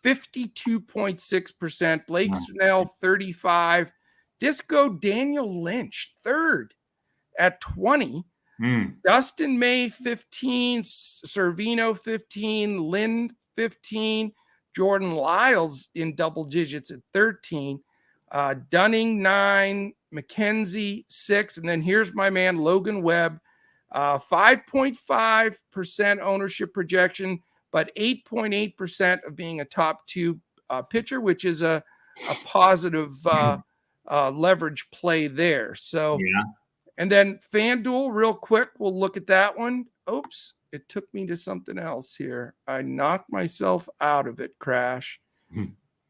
52.6%. Blake Snell, 35. Disco Daniel Lynch, third at 20. Dustin May 15, Servino 15, Lynn 15, Jordan Lyles in double digits at 13, Dunning 9, McKenzie 6, and then here's my man Logan Webb, 5.5% ownership projection, but 8.8% of being a top 2 pitcher, which is a positive leverage play there. So, yeah. And then FanDuel, real quick, we'll look at that one. Oops, it took me to something else here. I knocked myself out of it, Crash.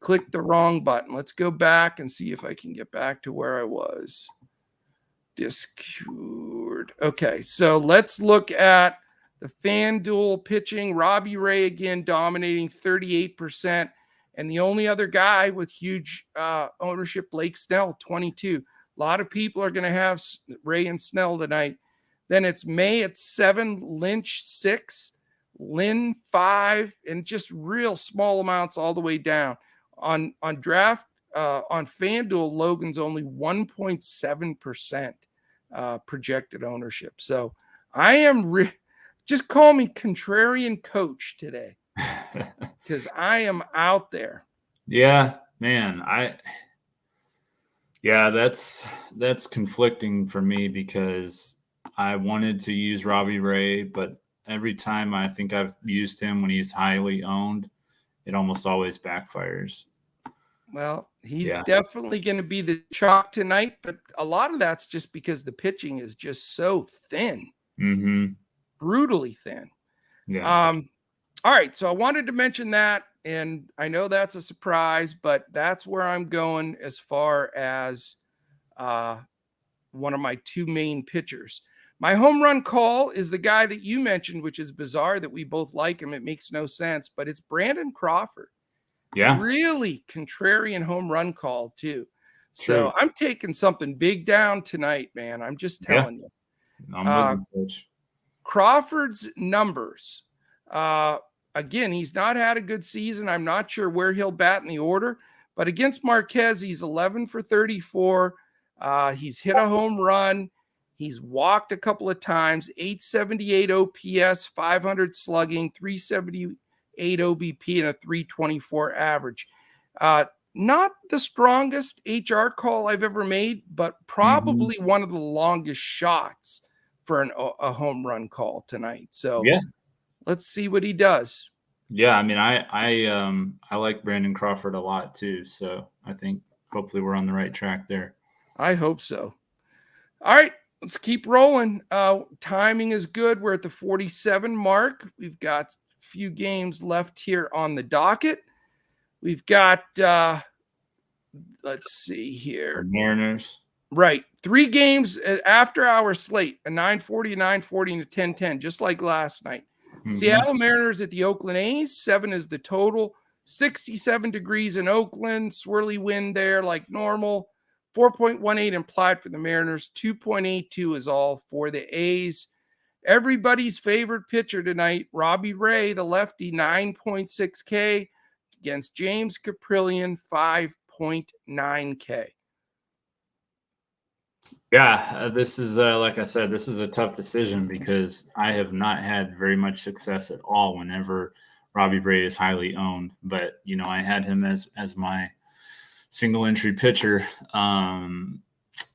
Clicked the wrong button. Let's go back and see if I can get back to where I was. Discord. Okay, so let's look at the FanDuel pitching. Robbie Ray again dominating 38%. And the only other guy with huge ownership, Blake Snell, 22. A lot of people are going to have Ray and Snell tonight. Then it's May at 7, Lynch 6, Lynn 5, and just real small amounts all the way down. On draft, on FanDuel, Logan's only 1.7% projected ownership. So I am just call me contrarian coach today because I am out there. Yeah, man. That's conflicting for me because I wanted to use Robbie Ray, but every time I think I've used him when he's highly owned, it almost always backfires. Well, he's definitely going to be the chalk tonight, but a lot of that's just because the pitching is just so thin, brutally thin. Yeah. All right, so I wanted to mention that, and I know that's a surprise, but that's where I'm going as far as one of my 2 main pitchers. My home run call is the guy that you mentioned, which is bizarre that we both like him. It makes no sense, but it's Brandon Crawford. Yeah. Really contrarian home run call, too. True. So I'm taking something big down tonight, man. I'm just telling you. I'm with you, Coach. Crawford's numbers. Again, he's not had a good season. I'm not sure where he'll bat in the order, but against Marquez, he's 11 for 34. He's hit a home run. He's walked a couple of times, 878 OPS, 500 slugging, 378 OBP, and a 324 average. Not the strongest HR call I've ever made, but probably one of the longest shots for a home run call tonight. So let's see what he does. Yeah, I mean, I like Brandon Crawford a lot too. So I think hopefully we're on the right track there. I hope so. All right, let's keep rolling. Timing is good. We're at the 47 mark. We've got a few games left here on the docket. We've got, let's see here. Mariners. Right. 3 games after our slate, a 9:40, a 9:40, and a 10:10, just like last night. Seattle Mariners at the Oakland A's. 7 is the total. 67 degrees in Oakland. Swirly wind there like normal. 4.18 implied for the Mariners. 2.82 is all for the A's. Everybody's favorite pitcher tonight, Robbie Ray, the lefty, 9.6K against James Caprillion, 5.9K. Yeah, this is like I said, this is a tough decision because I have not had very much success at all whenever Robbie Ray is highly owned. But I had him as my single entry pitcher, and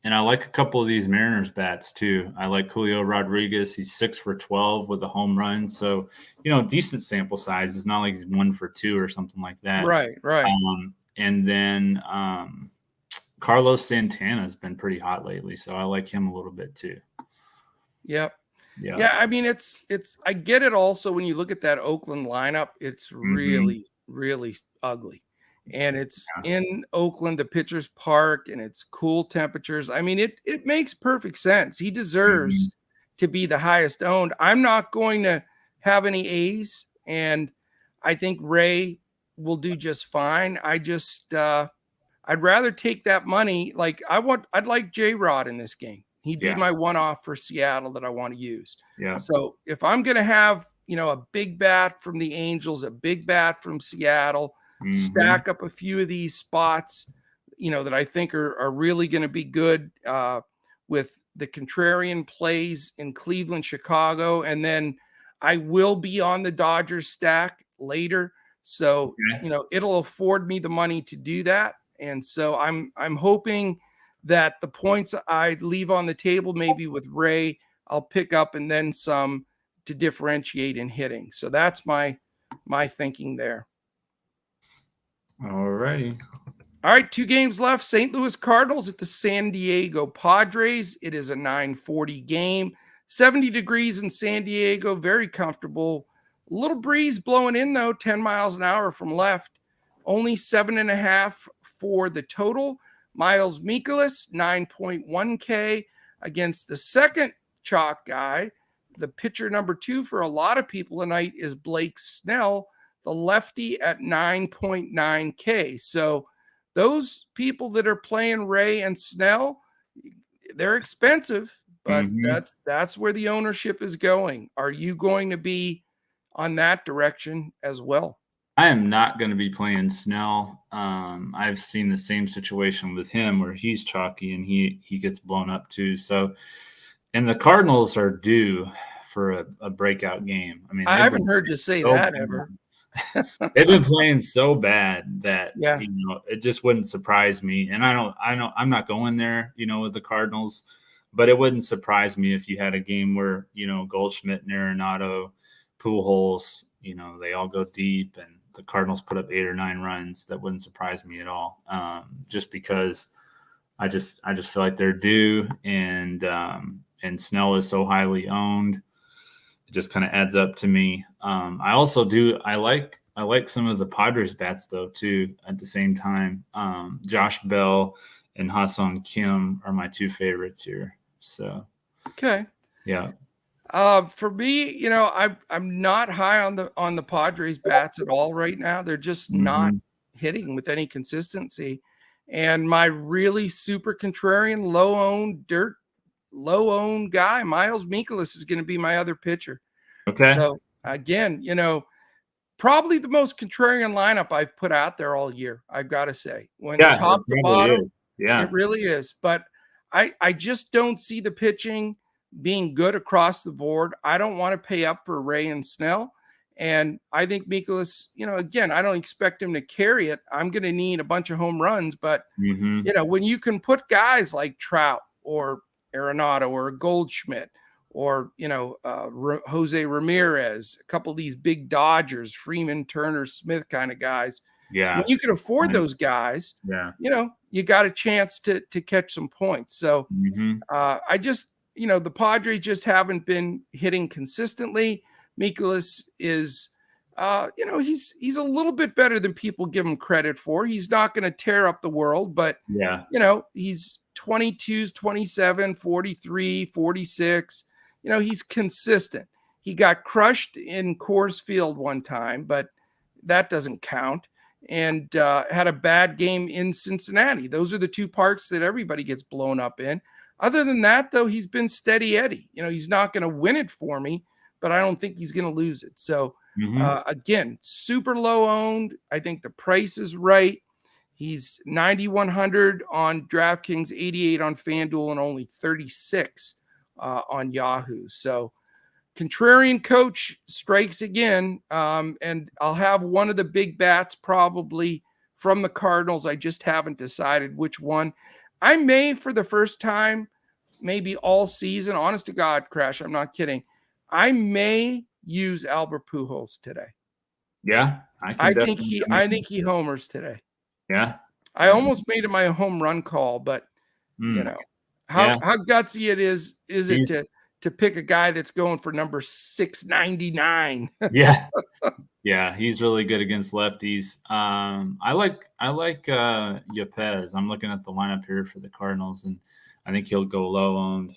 I like a couple of these Mariners bats too. I like Julio Rodriguez. He's 6 for 12 with a home run, so decent sample size. It's not like he's 1 for 2 or something like that. Right. And then Carlos Santana has been pretty hot lately, so I like him a little bit too. Yep. Yeah. I mean, it's. I get it. Also, when you look at that Oakland lineup, it's really, really ugly, and it's in Oakland, the pitcher's park, and it's cool temperatures. I mean, it makes perfect sense. He deserves to be the highest owned. I'm not going to have any A's, and I think Ray will do just fine. I just. I'd rather take that money. Like I'd like J-Rod in this game. He'd be my one-off for Seattle that I want to use. Yeah. So if I'm going to have, a big bat from the Angels, a big bat from Seattle, stack up a few of these spots, that I think are really going to be good with the contrarian plays in Cleveland, Chicago, and then I will be on the Dodgers stack later. So, it'll afford me the money to do that. And so I'm hoping that the points I leave on the table, maybe with Ray, I'll pick up and then some to differentiate in hitting. So that's my thinking there. All righty. All right, 2 games left. St. Louis Cardinals at the San Diego Padres. It is a 9:40 game. 70 degrees in San Diego, very comfortable. A little breeze blowing in, though, 10 miles an hour from left. Only 7.5 for the total. Miles Mikolas, 9.1K against the second chalk guy. The pitcher number 2 for a lot of people tonight is Blake Snell, the lefty, at 9.9K. So those people that are playing Ray and Snell, they're expensive, but that's where the ownership is going. Are you going to be on that direction as well? I am not going to be playing Snell. I've seen the same situation with him where he's chalky and he gets blown up too. So, and the Cardinals are due for a breakout game. I mean, I haven't heard you say that ever. They've been playing so bad that it just wouldn't surprise me. And I'm not going there, with the Cardinals, but it wouldn't surprise me if you had a game where Goldschmidt and Arenado, Pujols, they all go deep and the Cardinals put up 8 or 9 runs. That wouldn't surprise me at all. Just because I just feel like they're due, and Snell is so highly owned. It just kind of adds up to me. I also I like some of the Padres bats though too. At the same time, Josh Bell and Ha-Seong Kim are my 2 favorites here. So okay, yeah. For me, I'm not high on the Padres bats at all right now. They're just not hitting with any consistency. And my really super contrarian, low owned guy, Miles Mikolas, is going to be my other pitcher. Okay. So again, probably the most contrarian lineup I've put out there all year, I've got to say. When top to bottom, it really is. But I just don't see the pitching being good across the board. I don't want to pay up for Ray and Snell. And I think Mikolas, again, I don't expect him to carry it. I'm going to need a bunch of home runs. But, when you can put guys like Trout or Arenado or Goldschmidt or, Jose Ramirez, a couple of these big Dodgers, Freeman, Turner, Smith kind of guys. Yeah. When you can afford those guys, you got a chance to catch some points. So I just, the Padres just haven't been hitting consistently. Mikolas is, he's a little bit better than people give him credit for. He's not going to tear up the world, but, he's 22s, 27, 43, 46. He's consistent. He got crushed in Coors Field one time, but that doesn't count. And had a bad game in Cincinnati. Those are the 2 parks that everybody gets blown up in. Other than that, though, he's been steady Eddie. He's not going to win it for me, but I don't think he's going to lose it. So, again, super low owned. I think the price is right. He's 9,100 on DraftKings, 88 on Fanduel, and only 36 on Yahoo. So, contrarian coach strikes again, and I'll have one of the big bats probably from the Cardinals. I just haven't decided which one. I may, for the first time, maybe all season, honest to God, Crash, I'm not kidding, I may use Albert Pujols today. Yeah, I think he homers today. Yeah, I almost made it my home run call, but how gutsy it is it to pick a guy that's going for number 699? Yeah, he's really good against lefties. I like Yepez. I'm looking at the lineup here for the Cardinals, and I think he'll go low owned.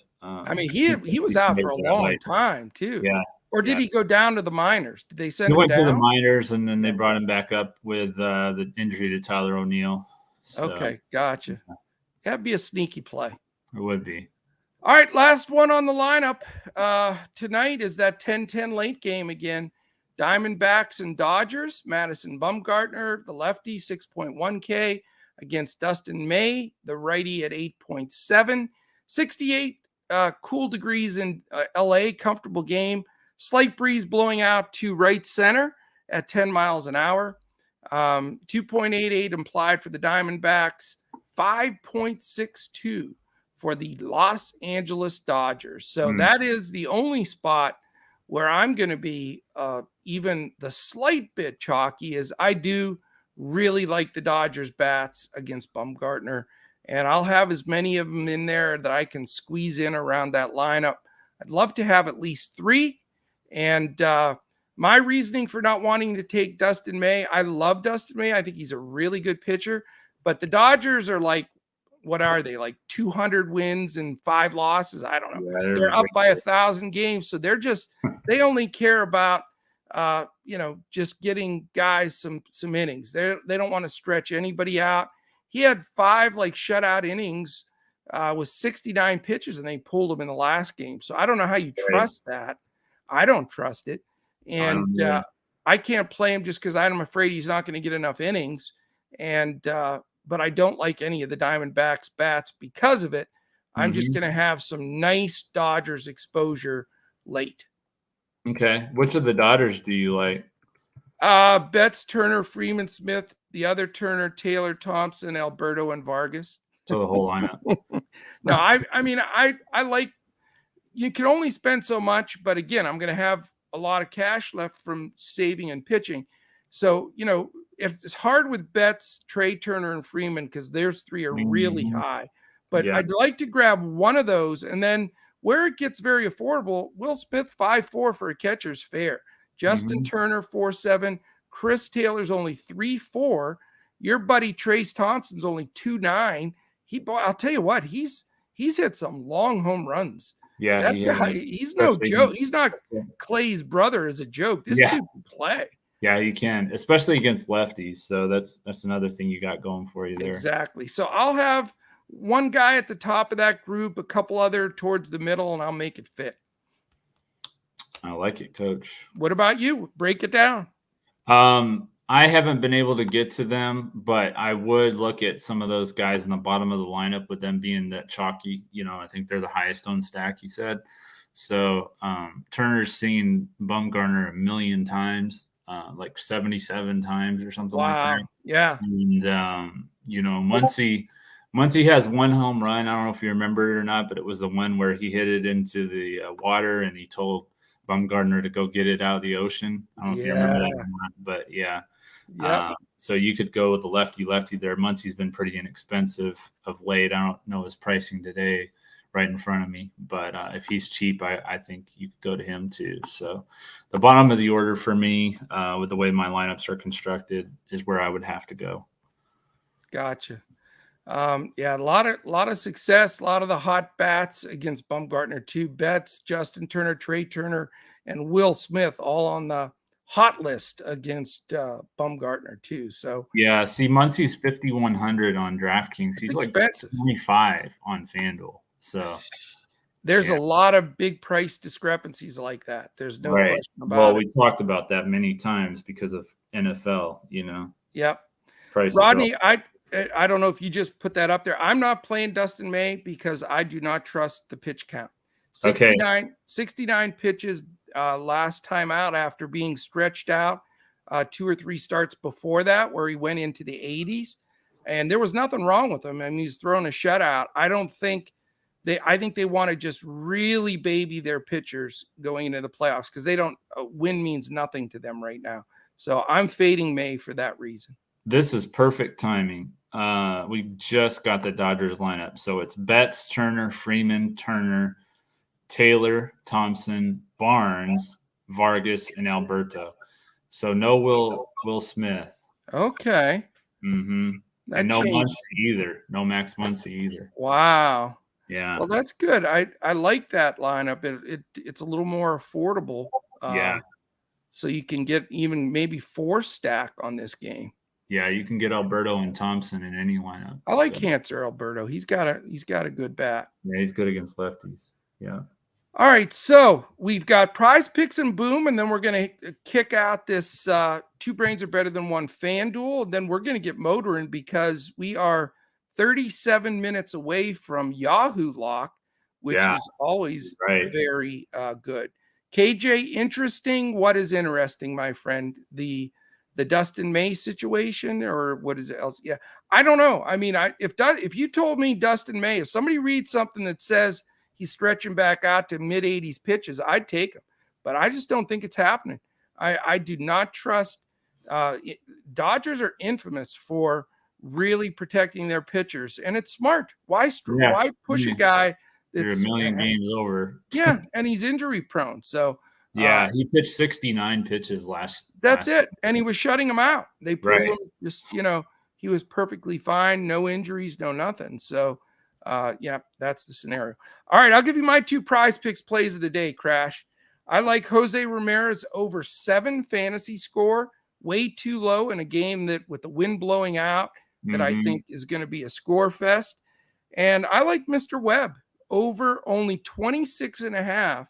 He was out for a long time too. Yeah. Or did he go down to the minors? Did they send him down? He went to the minors, and then they brought him back up with the injury to Tyler O'Neill. So, okay, gotcha. That'd be a sneaky play. It would be. All right, last one on the lineup tonight is that 10-10 late game again. Diamondbacks and Dodgers. Madison Bumgarner, the lefty, 6.1K against Dustin May, the righty, at 8.7. 68 cool degrees in LA, comfortable game. Slight breeze blowing out to right center at 10 miles an hour. 2.88 implied for the Diamondbacks, 5.62 for the Los Angeles Dodgers. So that is the only spot where I'm going to be even the slight bit chalky, is I do really like the Dodgers bats against Bumgarner, and I'll have as many of them in there that I can squeeze in around that lineup. I'd love to have at least 3. And my reasoning for not wanting to take Dustin May, I love Dustin May. I think he's a really good pitcher, but the Dodgers are like, what are they, like 200 wins and 5 losses? I don't know. Yeah, they're up by 1,000 games. So they're just, they only care about, just getting guys some innings. They don't want to stretch anybody out. He had 5 like shutout innings with 69 pitches, and they pulled him in the last game. So I don't know how you trust that. I don't trust it. And I can't play him just because I'm afraid he's not going to get enough innings. And, but I don't like any of the Diamondbacks bats because of it. I'm just going to have some nice Dodgers exposure late. Okay. Which of the Dodgers do you like? Betts, Turner, Freeman, Smith, the other Turner, Taylor, Thompson, Alberto, and Vargas. So the whole lineup. No, I mean, I like, you can only spend so much, but again, I'm going to have a lot of cash left from saving and pitching. So, if it's hard with Betts, Trey Turner, and Freeman, because those 3 are really high, but I'd like to grab one of those. And then where it gets very affordable, Will Smith 5.4 for a catcher's fair. Justin Turner 4.7. Chris Taylor's only 3.4. Your buddy Trace Thompson's only 2.9. I'll tell you what, he's hit some long home runs. Yeah, that guy, he's no joke. He's not Clay's brother as a joke. This dude can play. Yeah, you can, especially against lefties. So that's another thing you got going for you there. Exactly. So I'll have one guy at the top of that group, a couple other towards the middle, and I'll make it fit. I like it, Coach. What about you? Break it down. I haven't been able to get to them, but I would look at some of those guys in the bottom of the lineup with them being that chalky. I think they're the highest owned stack, you said. So Turner's seen Bumgarner 1 million times, like 77 times or something like that. Yeah. And, Muncy has 1 home run. I don't know if you remember it or not, but it was the one where he hit it into the water and he told Bumgarner to go get it out of the ocean. I don't know if you remember that or not, but yeah. So you could go with the lefty there. Muncy's been pretty inexpensive of late. I don't know his pricing today right in front of me, but if he's cheap, I think you could go to him too. So the bottom of the order for me, with the way my lineups are constructed, is where I would have to go. Gotcha. A lot of success, a lot of the hot bats against Bumgarner too. Betts, Justin Turner, Trey Turner, and Will Smith all on the hot list against Bumgarner too. So yeah, see, Muncy's 5,100 on DraftKings. He's expensive. Like 25 on Fanduel. So there's a lot of big price discrepancies like that. There's no question about it. Well, we talked about that many times because of NFL. Yep. Prices Rodney, I don't know if you just put that up there. I'm not playing Dustin May because I do not trust the pitch count. 69 pitches last time out after being stretched out 2 or 3 starts before that, where he went into the 80s, and there was nothing wrong with him. I mean, he's thrown a shutout. I think they want to just really baby their pitchers going into the playoffs because they don't win means nothing to them right now. So I'm fading May for that reason. This is perfect timing. We just got the Dodgers lineup. So it's Betts, Turner, Freeman, Turner, Taylor, Thompson, Barnes, Vargas, and Alberto. So no Will Smith. Okay. And no Muncy either. No Max Muncy either. Wow. Yeah. Well, that's good. I like that lineup. It's a little more affordable. So you can get even maybe 4 stack on this game. Yeah, you can get Alberto and Thompson in any lineup. I like Cancer Alberto. He's got a good bat. Yeah, he's good against lefties. Yeah. All right, so we've got PrizePicks and Boom, and then we're going to kick out this 2 brains are better than 1 FanDuel, and then we're going to get motoring because we are 37 minutes away from Yahoo Lock, which is always right. very good. KJ, interesting. What is interesting, my friend? The Dustin May situation, or what is it else? Yeah, I don't know. I mean, if you told me Dustin May, if somebody reads something that says he's stretching back out to mid 80s pitches, I'd take him. But I just don't think it's happening. I do not trust. Dodgers are infamous for really protecting their pitchers, and it's smart. Why push a guy that's a million games over? Yeah, and he's injury prone. So he pitched 69 pitches last. That's it, and he was shutting him out. They pulled him. Just he was perfectly fine, no injuries, no nothing. So that's the scenario. All right, I'll give you my 2 prize picks plays of the day. Crash. I like Jose Ramirez over 7 fantasy score. Way too low in a game that with the wind blowing out that I think is going to be a score fest. And I like Mr. Webb over only 26.5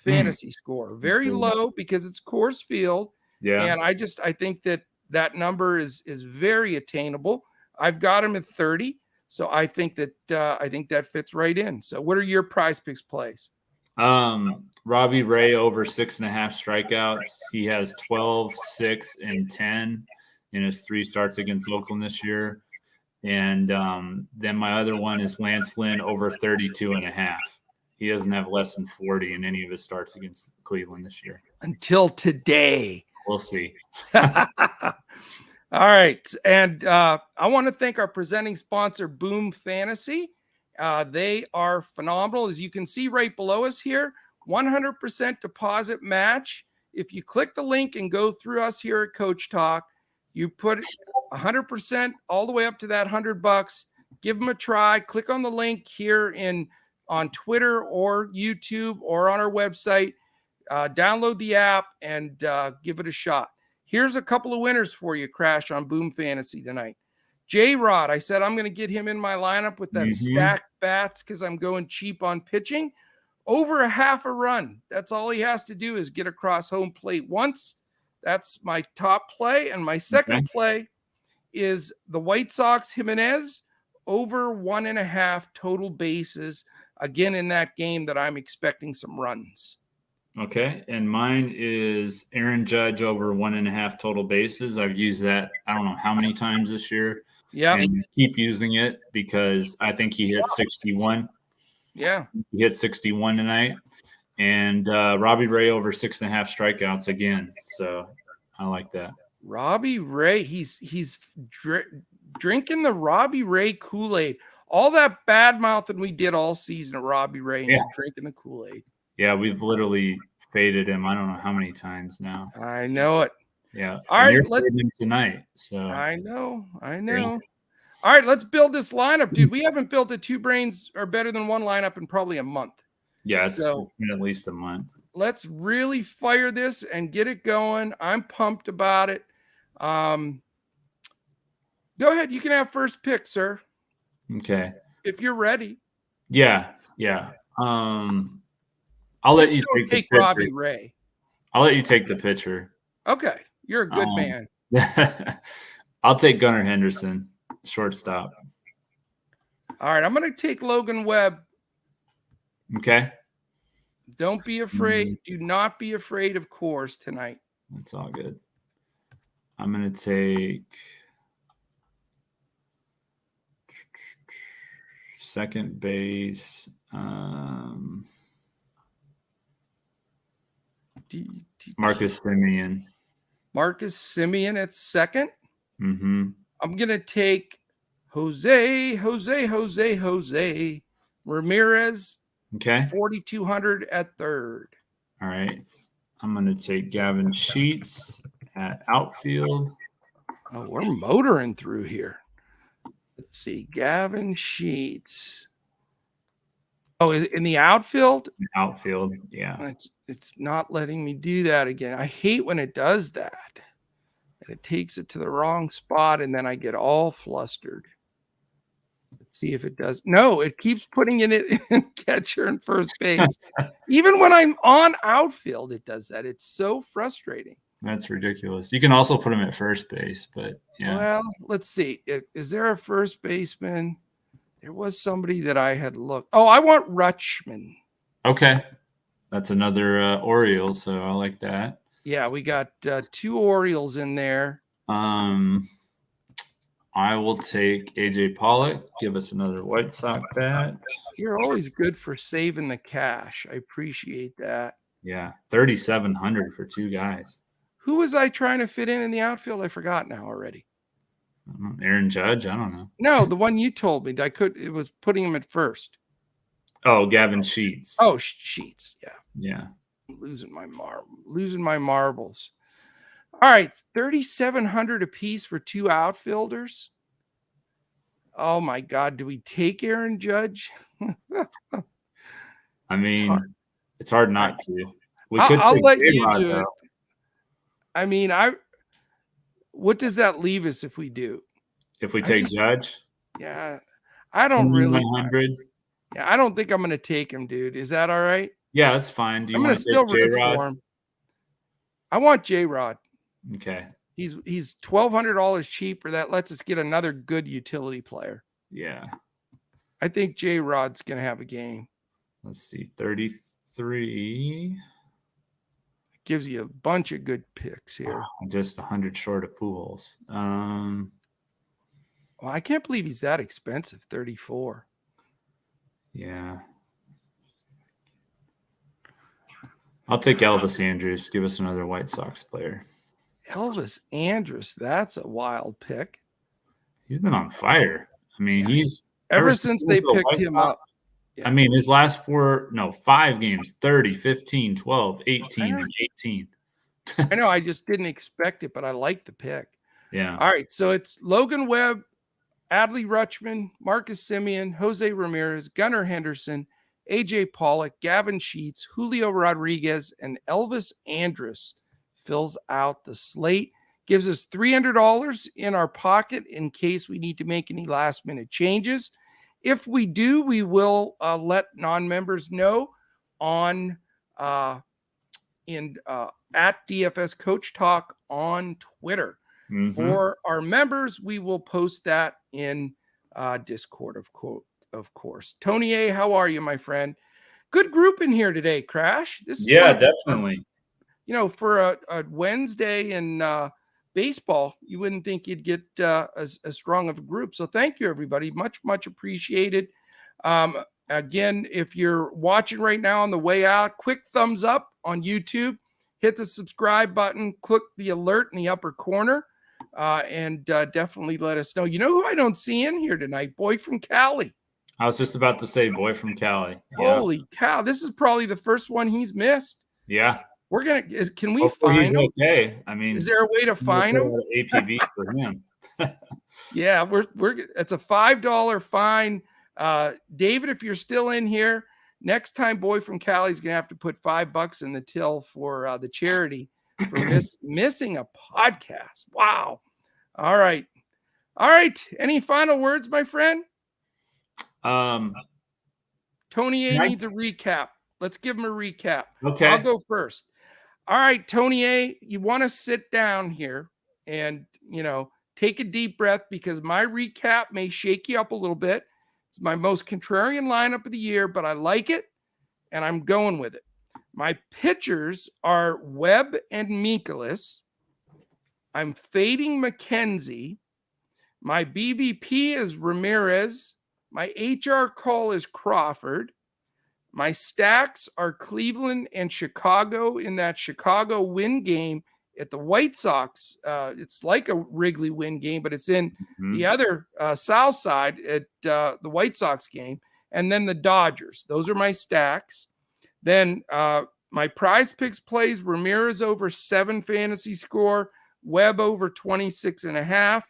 fantasy score. Very low because it's Coors Field. Yeah. And I think that number is very attainable. I've got him at 30. So I think that fits right in. So what are your prize picks plays? Robbie Ray over 6.5 strikeouts. He has 12, 6, and 10 in his 3 starts against Oakland this year. And then my other one is Lance Lynn over 32.5. He doesn't have less than 40 in any of his starts against Cleveland this year. Until today. We'll see. All right. And I want to thank our presenting sponsor, Boom Fantasy. They are phenomenal. As you can see right below us here, 100% deposit match. If you click the link and go through us here at Coach Talk, you put 100% all the way up to that $100. Give them a try. Click on the link here on Twitter or YouTube or on our website. Download the app and give it a shot. Here's a couple of winners for you, Crash, on Boom Fantasy tonight. J-Rod, I said I'm going to get him in my lineup with that stacked bats because I'm going cheap on pitching. Over a half a run. That's all he has to do is get across home plate once. That's my top play. And my second play is the White Sox Jimenez over 1.5 total bases. Again, in that game that I'm expecting some runs. Okay. And mine is Aaron Judge over 1.5 total bases. I've used that, I don't know how many times this year. Yeah. And keep using it because I think he hit 61. Yeah. He hit 61 tonight. And Robbie Ray over 6.5 strikeouts again. So I like that. Robbie Ray, he's drinking the Robbie Ray Kool-Aid. All that bad mouthing we did all season of Robbie Ray and drinking the Kool-Aid. Yeah, we've literally faded him. I don't know how many times now. I know it. Yeah. All right, let's him tonight. So I know. All right, let's build this lineup, dude. We haven't built a 2 brains or better than 1 lineup in probably a month. Yeah, it's been at least a month. Let's really fire this and get it going. I'm pumped about it. Go ahead. You can have first pick, sir. Okay. If you're ready. Yeah. I'll let you take Robbie Ray. I'll let you take the pitcher. Okay. You're a good man. I'll take Gunnar Henderson, shortstop. All right. I'm going to take Logan Webb. Okay. Don't be afraid. Do not be afraid of Coors tonight. That's all good. I'm going to take second base. Marcus Semien. Marcus Semien at second. Mm-hmm. I'm going to take Jose Ramirez. Okay. 4,200 at third. All right. I'm going to take Gavin Sheets at outfield. Oh, we're motoring through here. Let's see. Gavin Sheets. Oh, is it in the outfield? Outfield, yeah. It's not letting me do that again. I hate when it does that. And it takes it to the wrong spot, and then I get all flustered. Let's see if it does. No, it keeps putting it in catcher and first base. Even when I'm on outfield, it does that. It's so frustrating. That's ridiculous. You can also put him at first base, but yeah. Well, let's see. Is there a first baseman? There was somebody that I had looked. Oh, I want Rutschman. Okay. That's another Orioles, so I like that. Yeah, we got 2 Orioles in there. I will take AJ Pollock. Give us another White Sox bat. You're always good for saving the cash. I appreciate that. Yeah, 3,700 for 2 guys. Who was I trying to fit in the outfield? I forgot now already. Aaron Judge? I don't know. No, the one you told me. It was putting him at first. Oh, Gavin Sheets. Oh, Sheets. Yeah. Yeah. I'm losing my marbles. All right, 3,700 apiece for 2 outfielders. Oh my God, do we take Aaron Judge? I mean, it's hard not to. I'll let you do it. I mean, what does that leave us if we do? If we take Judge? Yeah, I don't really. 100. Yeah, I don't think I'm going to take him, dude. Is that all right? Yeah, that's fine. Do you I'm going want to to still take root J-Rod? for him. I want J-Rod. Okay. He's $1,200 cheaper. That lets us get another good utility player. Yeah. I think J-Rod's going to have a game. Let's see, 33. Gives you a bunch of good picks here. Just 100 short of Pujols. Well, I can't believe he's that expensive, 34. Yeah. I'll take Elvis Andrus. Give us another White Sox player. Elvis Andrus, that's a wild pick. He's been on fire. I mean, he's ever since they picked him up. Yeah. I mean, his last 5 games, 30, 15, 12, 18, and 18. I know. I just didn't expect it, but I like the pick. Yeah. All right. So it's Logan Webb, Adley Rutschman, Marcus Semien, Jose Ramirez, Gunnar Henderson, AJ Pollock, Gavin Sheets, Julio Rodriguez, and Elvis Andrus fills out the slate. Gives us $300 in our pocket in case we need to make any last-minute changes. If we do, we will let non-members know on at DFS Coach Talk on Twitter. Mm-hmm. For our members, we will post that in Discord, of course. Tony A., how are you, my friend? Good group in here today, Crash. This is definitely. For a Wednesday in baseball, you wouldn't think you'd get as strong of a group. So thank you, everybody. Much, much appreciated. Again, if you're watching right now on the way out, quick thumbs up on YouTube. Hit the subscribe button. Click the alert in the upper corner. And definitely let us know. You know who I don't see in here tonight? Boy from Cali. I was just about to say boy from Cali. Holy cow. This is probably the first one he's missed. Yeah. We're going to, can we Hopefully find he's him? Okay. I mean, is there a way to find him? APV for him. Yeah, it's a $5 fine. David, if you're still in here, next time Boy from Cali is going to have to put $5 in the till for the charity for missing a podcast. Wow. All right. Any final words, my friend? Tony A needs a recap. Let's give him a recap. Okay. I'll go first. All right, Tony A, you want to sit down here and, take a deep breath because my recap may shake you up a little bit. It's my most contrarian lineup of the year, but I like it, and I'm going with it. My pitchers are Webb and Mikolas. I'm fading McKenzie. My BVP is Ramirez. My HR call is Crawford. My stacks are Cleveland and Chicago in that Chicago win game at the White Sox. It's like a Wrigley win game, but it's in the other south side at the White Sox game. And then the Dodgers. Those are my stacks. Then my PrizePicks plays Ramirez over 7 fantasy score, Webb over 26.5.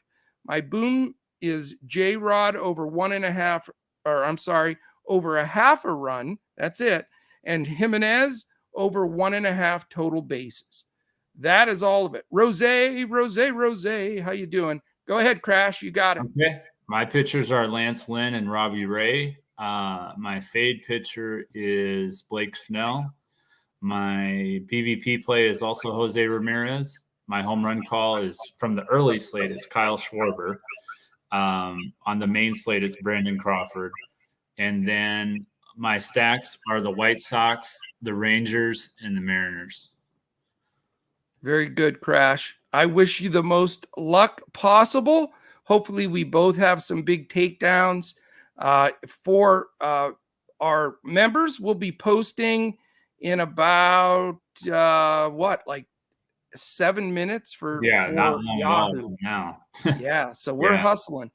My boom is J-Rod over 1.5, over a half a run. That's it. And Jimenez over 1.5 total bases. That is all of it. Rose, how you doing? Go ahead, Crash. You got it. Okay. My pitchers are Lance Lynn and Robbie Ray. My fade pitcher is Blake Snell. My PvP play is also Jose Ramirez. My home run call is from the early slate. It's Kyle Schwarber. On the main slate, it's Brandon Crawford. And then my stacks are the White Sox, the Rangers, and the Mariners. Very good, Crash. I wish you the most luck possible. Hopefully, we both have some big takedowns. For our members, we'll be posting in about like 7 minutes for not long Yahoo now. Yeah, so we're hustling.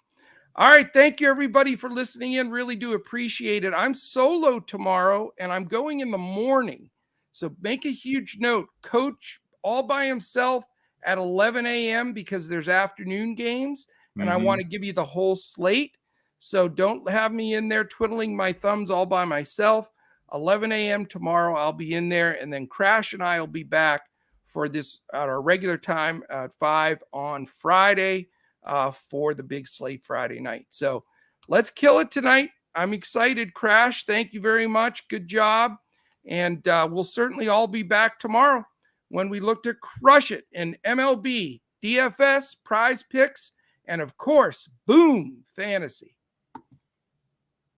All right, thank you everybody for listening in. Really do appreciate it. I'm solo tomorrow and I'm going in the morning. So make a huge note. Coach all by himself at 11 a.m. because there's afternoon games and I want to give you the whole slate. So don't have me in there twiddling my thumbs all by myself. 11 a.m. tomorrow, I'll be in there, and then Crash and I will be back for this at our regular time at 5 on Friday for the big slate Friday night. So let's kill it tonight. I'm excited, Crash. Thank you very much. Good job. And we'll certainly all be back tomorrow when we look to crush it in MLB, DFS, Prize Picks, and of course, Boom Fantasy.